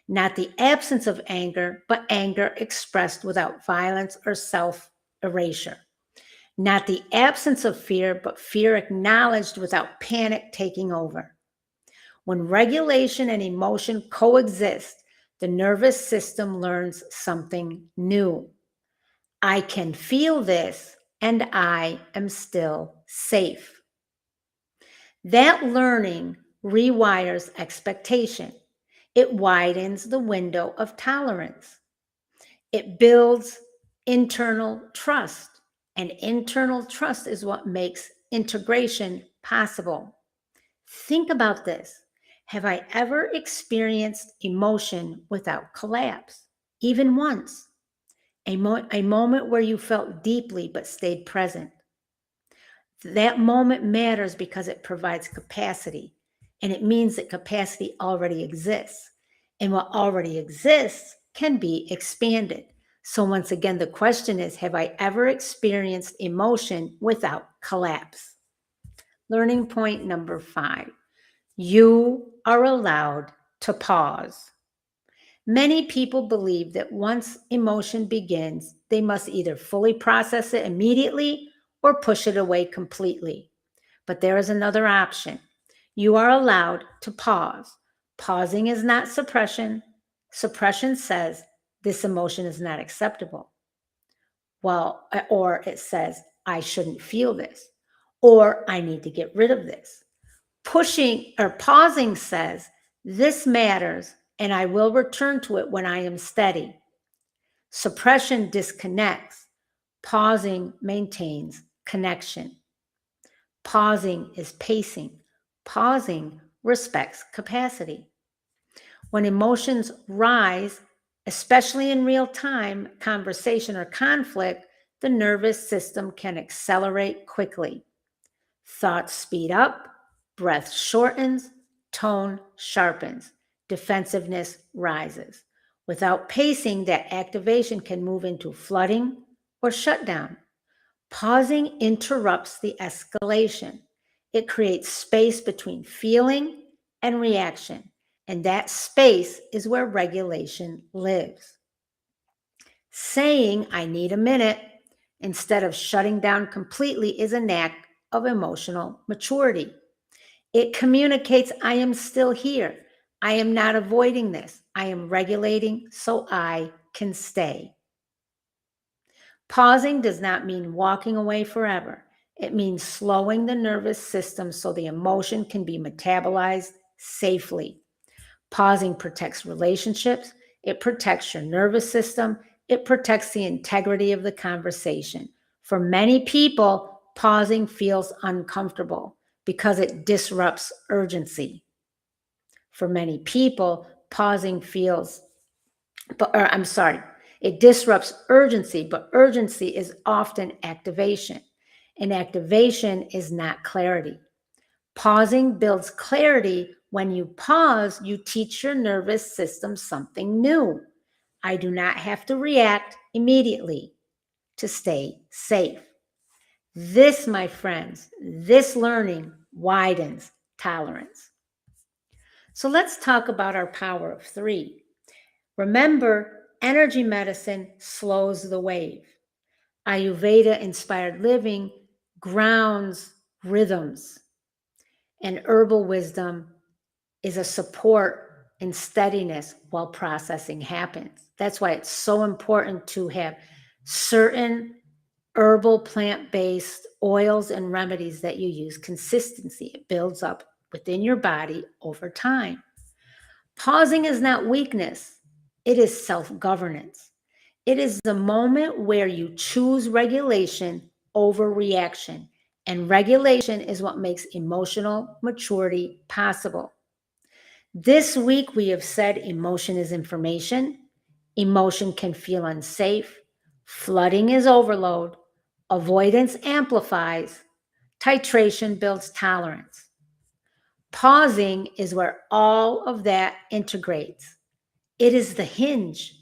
Not the absence of anger, but anger expressed without violence or self-erasure. Not the absence of fear, but fear acknowledged without panic taking over. When regulation and emotion coexist, the nervous system learns something new. I can feel this, and I am still safe. That learning rewires expectation. It widens the window of tolerance. It builds internal trust, and internal trust is what makes integration possible. Think about this. Have I ever experienced emotion without collapse? Even once. A moment where you felt deeply but stayed present. That moment matters because it provides capacity, and it means that capacity already exists. And what already exists can be expanded. So once again, the question is, have I ever experienced emotion without collapse? Learning point number 5, you are allowed to pause. Many people believe that once emotion begins, they must either fully process it immediately or push it away completely. But there is another option. You are allowed to pause. Pausing is not suppression. Suppression says this emotion is not acceptable. Well, or it says I shouldn't feel this, or I need to get rid of this. Pushing or pausing says this matters and I will return to it when I am steady. Suppression disconnects. Pausing maintains connection. Pausing is pacing. Pausing respects capacity. When emotions rise, especially in real time conversation or conflict, the nervous system can accelerate quickly. Thoughts speed up, breath shortens, tone sharpens, defensiveness rises. Without pacing, that activation can move into flooding or shutdown. Pausing interrupts the escalation. It creates space between feeling and reaction, and that space is where regulation lives. Saying, I need a minute, instead of shutting down completely is an act of emotional maturity. It communicates, I am still here. I am not avoiding this. I am regulating so I can stay. Pausing does not mean walking away forever. It means slowing the nervous system so the emotion can be metabolized safely. Pausing protects relationships. It protects your nervous system. It protects the integrity of the conversation. For many people, pausing feels uncomfortable because it disrupts urgency. For many people, pausing feels, It disrupts urgency, but urgency is often activation, and activation is not clarity. Pausing builds clarity. When you pause, you teach your nervous system something new. I do not have to react immediately to stay safe. This, my friends, this learning widens tolerance. So let's talk about our power of 3. Remember, energy medicine slows the wave. Ayurveda inspired living grounds rhythms, and herbal wisdom is a support and steadiness while processing happens. That's why it's so important to have certain herbal plant-based oils and remedies that you use consistency. It builds up within your body over time. Pausing is not weakness. It is self-governance. It is the moment where you choose regulation over reaction. And regulation is what makes emotional maturity possible. This week, we have said emotion is information. Emotion can feel unsafe. Flooding is overload. Avoidance amplifies. Titration builds tolerance. Pausing is where all of that integrates. It is the hinge.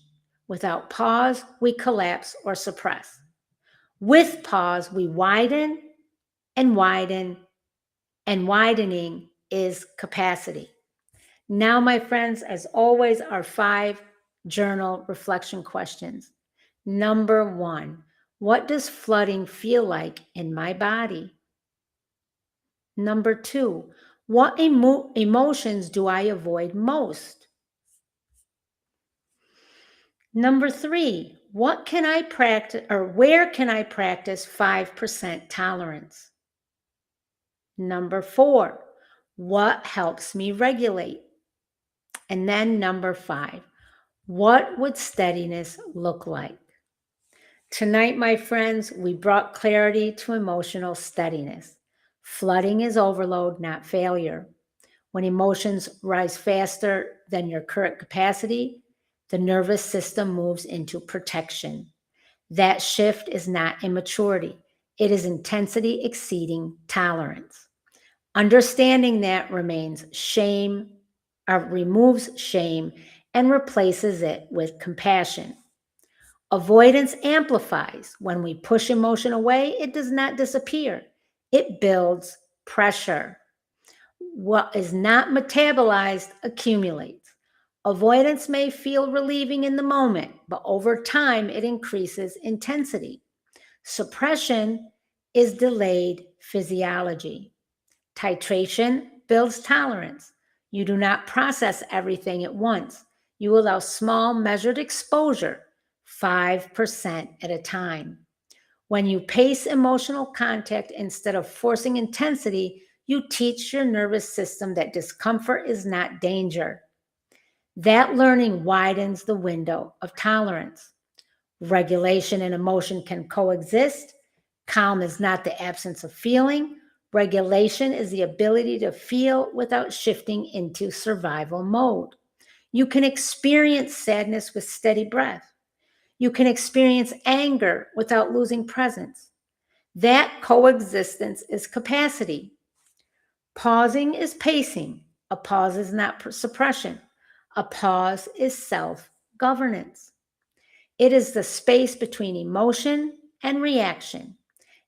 Without pause, we collapse or suppress. With pause, we widen and widen, and widening is capacity. Now, my friends, as always, our 5 journal reflection questions. Number 1, what does flooding feel like in my body? Number 2, what emotions do I avoid most? Number 3, what can I practice, or where can I practice 5% tolerance? Number 4, what helps me regulate? And then number 5, what would steadiness look like? Tonight, my friends, we brought clarity to emotional steadiness. Flooding is overload, not failure. When emotions rise faster than your current capacity, the nervous system moves into protection. That shift is not immaturity. It is intensity exceeding tolerance. Understanding that removes shame and replaces it with compassion. Avoidance amplifies. When we push emotion away, it does not disappear. It builds pressure. What is not metabolized accumulates. Avoidance may feel relieving in the moment, but over time, it increases intensity. Suppression is delayed physiology. Titration builds tolerance. You do not process everything at once. You allow small, measured exposure, 5% at a time. When you pace emotional contact instead of forcing intensity, you teach your nervous system that discomfort is not danger. That learning widens the window of tolerance. Regulation and emotion can coexist. Calm is not the absence of feeling. Regulation is the ability to feel without shifting into survival mode. You can experience sadness with steady breath. You can experience anger without losing presence. That coexistence is capacity. Pausing is pacing. A pause is not suppression. A pause is self-governance. It is the space between emotion and reaction.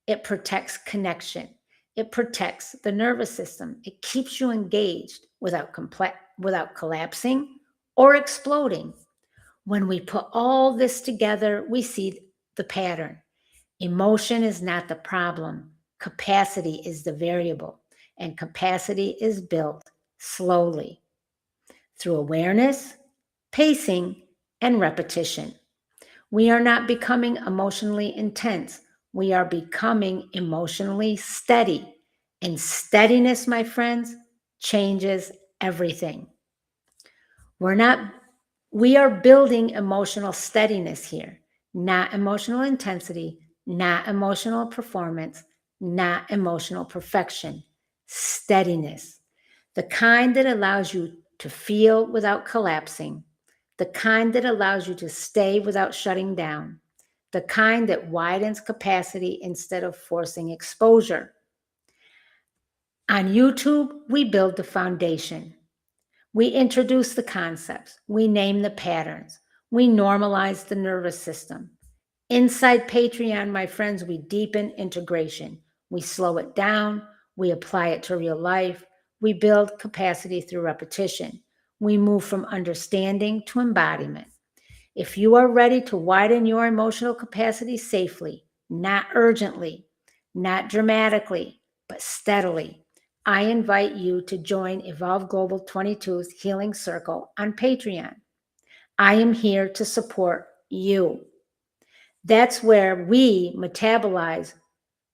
It protects connection. It protects the nervous system. It keeps you engaged without collapsing or exploding. When we put all this together, we see the pattern. Emotion is not the problem. Capacity is the variable, and capacity is built slowly through awareness, pacing, and repetition. We are not becoming emotionally intense. We are becoming emotionally steady. And steadiness, my friends, changes everything. We are building emotional steadiness here, not emotional intensity, not emotional performance, not emotional perfection. Steadiness, the kind that allows you to feel without collapsing, the kind that allows you to stay without shutting down, the kind that widens capacity instead of forcing exposure. On YouTube, we build the foundation. We introduce the concepts. We name the patterns. We normalize the nervous system. Inside Patreon, my friends, we deepen integration. We slow it down. We apply it to real life. We build capacity through repetition. We move from understanding to embodiment. If you are ready to widen your emotional capacity safely, not urgently, not dramatically, but steadily, I invite you to join Evolve Global 22's Healing Circle on Patreon. I am here to support you. That's where we metabolize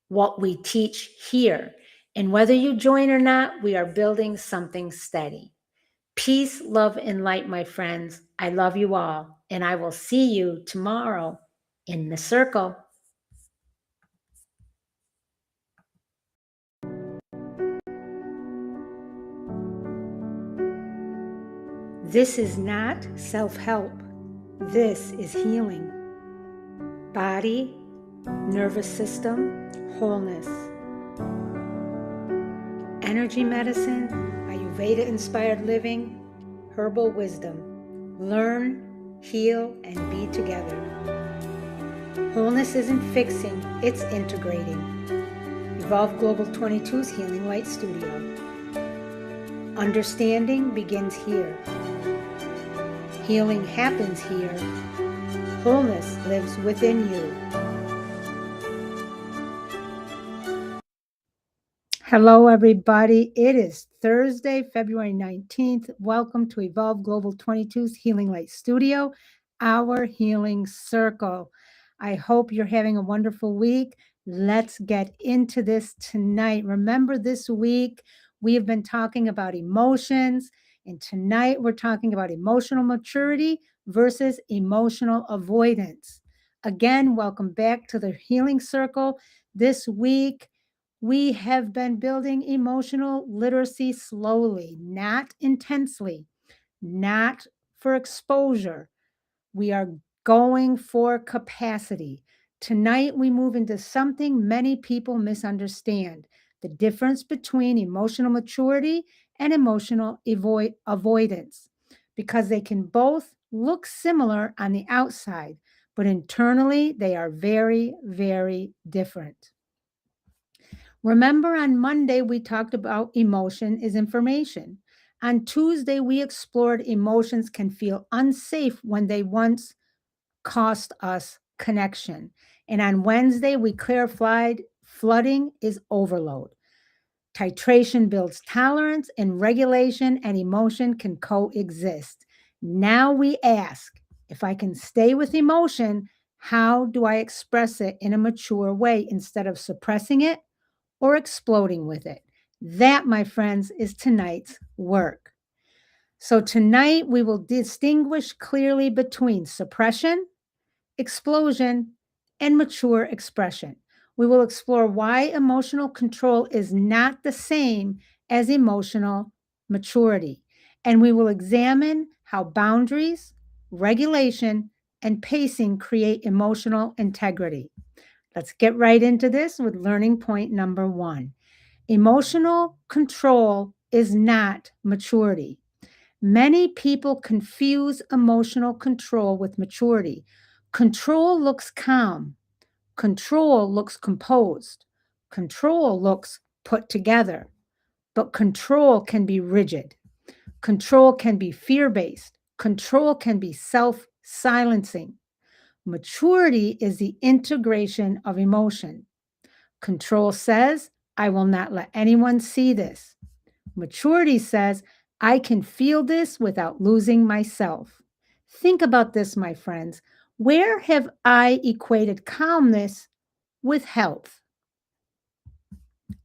what we teach here. And whether you join or not, we are building something steady. Peace, love, and light, my friends. I love you all, and I will see you tomorrow in the circle. This is not self-help. This is healing. Body, nervous system, wholeness. Energy medicine, Ayurveda-inspired living, herbal wisdom. Learn, heal, and be together. Wholeness isn't fixing, it's integrating. Evolve Global 22's Healing Light Studio. Understanding begins here. Healing happens here. Wholeness lives within you. Hello, everybody. It is Thursday, February 19th. Welcome to Evolve Global 22's Healing Light Studio, our healing circle. I hope you're having a wonderful week. Let's get into this tonight. Remember, this week we have been talking about emotions, and tonight we're talking about emotional maturity versus emotional avoidance. Again, welcome back to the healing circle. This week, we have been building emotional literacy slowly, not intensely, not for exposure. We are going for capacity. Tonight, we move into something many people misunderstand: the difference between emotional maturity and emotional avoidance, because they can both look similar on the outside, but internally, they are very, very different. Remember, on Monday, we talked about emotion is information. On Tuesday, we explored emotions can feel unsafe when they once cost us connection. And on Wednesday, we clarified flooding is overload. Titration builds tolerance, and regulation and emotion can coexist. Now we ask, if I can stay with emotion, how do I express it in a mature way instead of suppressing it or exploding with it? That, my friends, is tonight's work. So tonight we will distinguish clearly between suppression, explosion, and mature expression. We will explore why emotional control is not the same as emotional maturity. And we will examine how boundaries, regulation, and pacing create emotional integrity. Let's get right into this with learning point number 1. Emotional control is not maturity. Many people confuse emotional control with maturity. Control looks calm. Control looks composed. Control looks put together. But control can be rigid. Control can be fear-based. Control can be self-silencing. Maturity is the integration of emotion. Control says, I will not let anyone see this. Maturity says, I can feel this without losing myself. Think about this, my friends. Where have I equated calmness with health?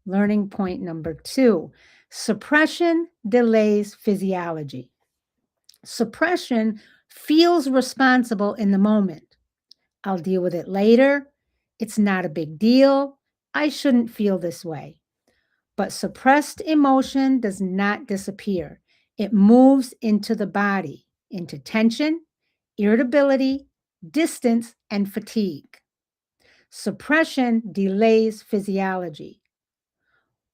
Learning point number 2. Suppression delays physiology. Suppression feels responsible in the moment. I'll deal with it later. It's not a big deal. I shouldn't feel this way. But suppressed emotion does not disappear. It moves into the body, into tension, irritability, distance, and fatigue. Suppression delays physiology.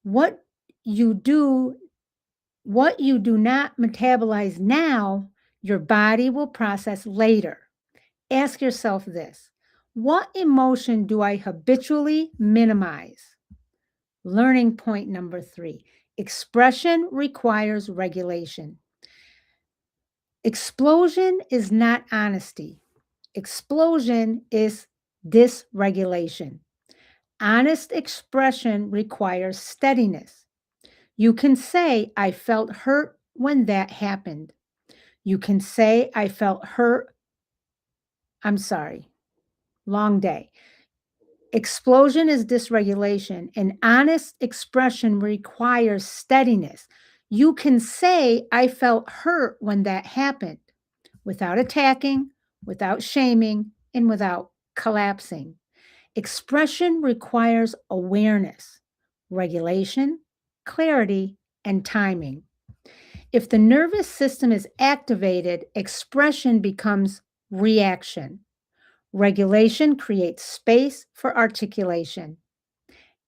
What you do, what you do not metabolize now, your body will process later. Ask yourself this: what emotion do I habitually minimize? Learning point number 3: expression requires regulation. Explosion is not honesty. Explosion is dysregulation. Honest expression requires steadiness. You can say, I felt hurt when that happened. You can say, I felt hurt. I'm sorry. Long day. Explosion is dysregulation, and honest expression requires steadiness. You can say, I felt hurt when that happened, without attacking, without shaming, and without collapsing. Expression requires awareness, regulation, clarity, and timing. If the nervous system is activated, expression becomes reaction. Regulation creates space for articulation.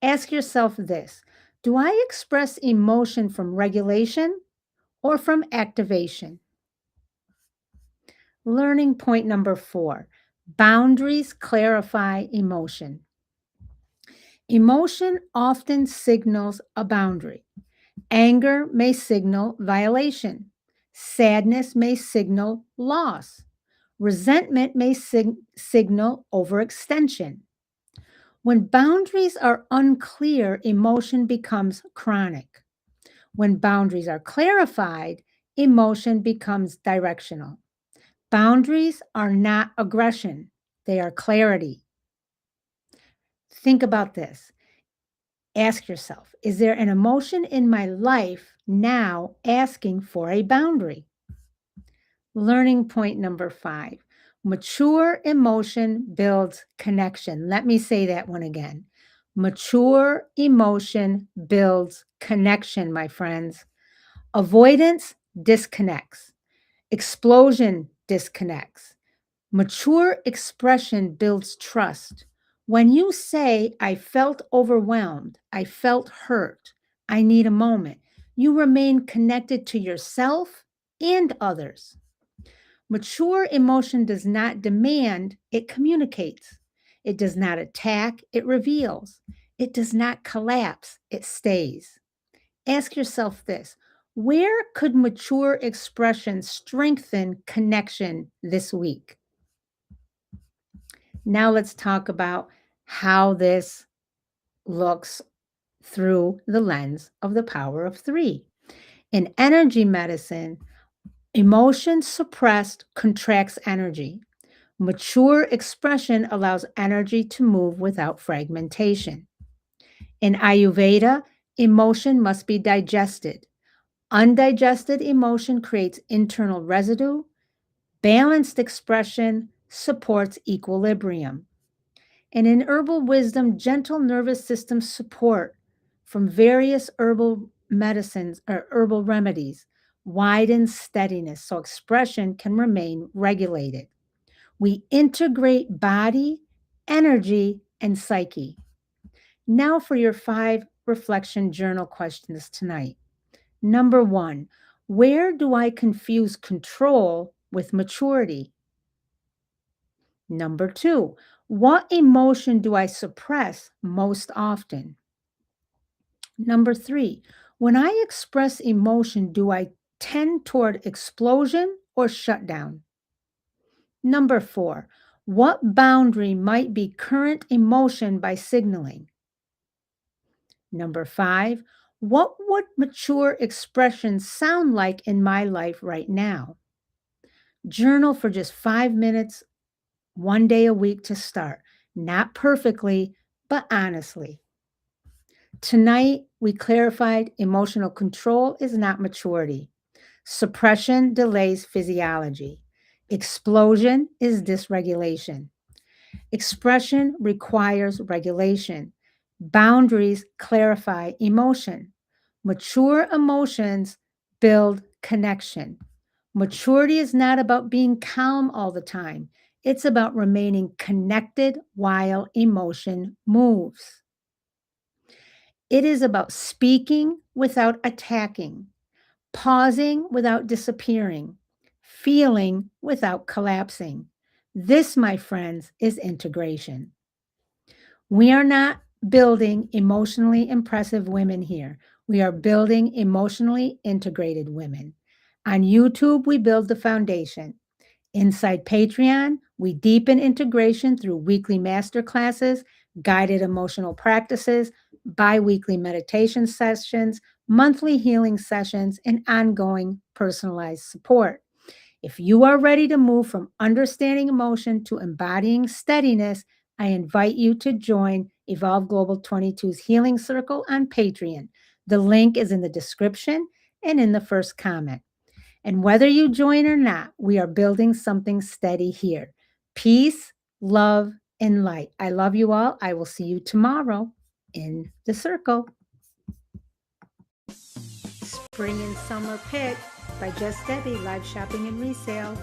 Ask yourself this: do I express emotion from regulation or from activation? Learning point number 4: boundaries clarify emotion. Emotion often signals a boundary. Anger may signal violation. Sadness may signal loss. Resentment may signal overextension. When boundaries are unclear, emotion becomes chronic. When boundaries are clarified, emotion becomes directional. Boundaries are not aggression, they are clarity. Think about this. Ask yourself, is there an emotion in my life now asking for a boundary? Learning point number 5: mature emotion builds connection. Let me say that one again. Mature emotion builds connection, my friends. Avoidance disconnects. Explosion disconnects. Mature expression builds trust. When you say, I felt overwhelmed, I felt hurt, I need a moment, you remain connected to yourself and others. Mature emotion does not demand, it communicates. It does not attack, it reveals. It does not collapse, it stays. Ask yourself this: where could mature expression strengthen connection this week? Now let's talk about how this looks through the lens of the power of 3. In energy medicine, emotion suppressed contracts energy. Mature expression allows energy to move without fragmentation. In Ayurveda, emotion must be digested. Undigested emotion creates internal residue. Balanced expression supports equilibrium. And in herbal wisdom, gentle nervous system support from various herbal medicines or herbal remedies widens steadiness so expression can remain regulated. We integrate body, energy, and psyche. Now for your 5 reflection journal questions tonight. Number 1, where do I confuse control with maturity? Number 2, what emotion do I suppress most often? Number 3, when I express emotion, do I tend toward explosion or shutdown? Number 4, what boundary might be current emotion by signaling? Number 5, what would mature expressions sound like in my life right now? Journal for just 5 minutes, one day a week to start. Not perfectly, but honestly. Tonight, we clarified emotional control is not maturity. Suppression delays physiology. Explosion is dysregulation. Expression requires regulation. Boundaries clarify emotion. Mature emotions build connection. Maturity is not about being calm all the time. It's about remaining connected while emotion moves. It is about speaking without attacking, pausing without disappearing, feeling without collapsing. This, my friends, is integration. We are not building emotionally impressive women here. We are building emotionally integrated women. On YouTube, we build the foundation. Inside Patreon, we deepen integration through weekly masterclasses, guided emotional practices, bi weekly meditation sessions, monthly healing sessions, and ongoing personalized support. If you are ready to move from understanding emotion to embodying steadiness, I invite you to join Evolve Global 22's Healing Circle on Patreon. The link is in the description and in the first comment. And whether you join or not, we are building something steady here. Peace, love, and light. I love you all. I will see you tomorrow in the circle. Spring and Summer Pick by Just Debbie, live shopping and resale.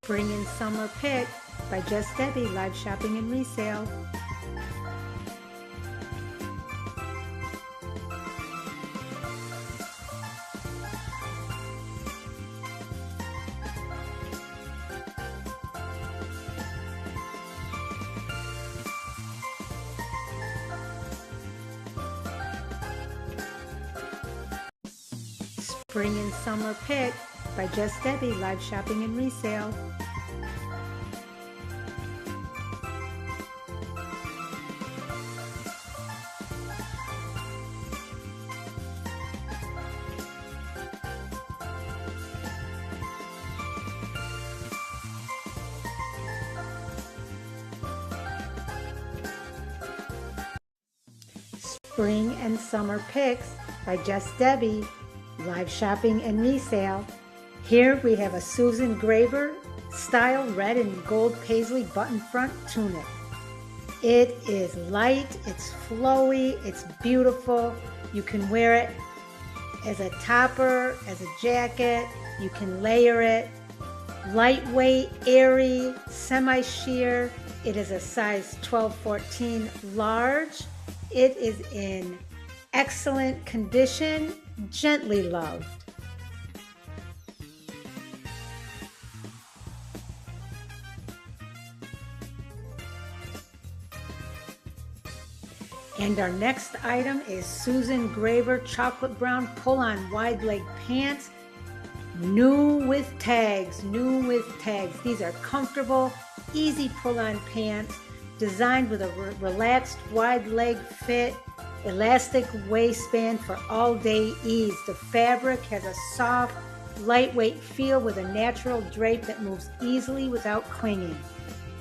Spring and Summer Pick by Just Debbie, live shopping and resale. Spring and Summer Pick by Just Debbie, live shopping and resale. Spring and Summer Picks by Just Debbie, live shopping and resale. Here we have a Susan Graver style red and gold paisley button front tunic. It is light, it's flowy, it's beautiful. You can wear it as a topper, as a jacket. You can layer it. Lightweight, airy, semi-sheer. It is a size 12-14 large. It is in excellent condition, gently loved. And our next item is Susan Graver chocolate brown pull-on wide leg pants, new with tags, These are comfortable, easy pull-on pants designed with a relaxed wide leg fit, elastic waistband for all-day ease. The fabric has a soft, lightweight feel with a natural drape that moves easily without clinging.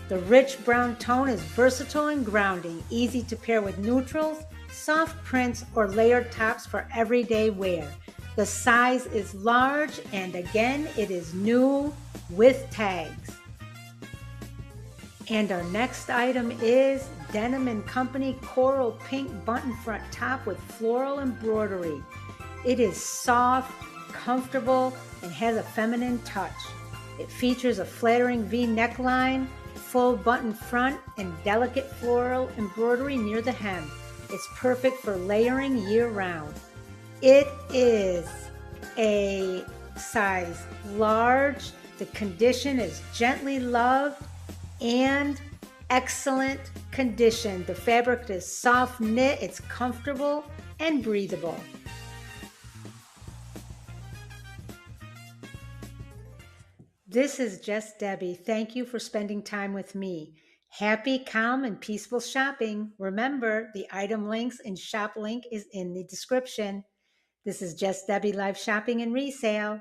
The rich brown tone is versatile and grounding, easy to pair with neutrals, soft prints, or layered tops for everyday wear. The size is large, and again, it is new with tags. And our next item is Denim & Company coral pink button front top with floral embroidery. It is soft, comfortable, and has a feminine touch. It features a flattering V neckline, full button front, and delicate floral embroidery near the hem. It's perfect for layering year-round. It is a size large. The condition is gently loved and excellent condition. The fabric is soft knit, it's comfortable and breathable. This is Just Debbie. Thank you for spending time with me. Happy, calm, and peaceful shopping. Remember, the item links and shop link is in the description. This is Just Debbie live shopping and resale.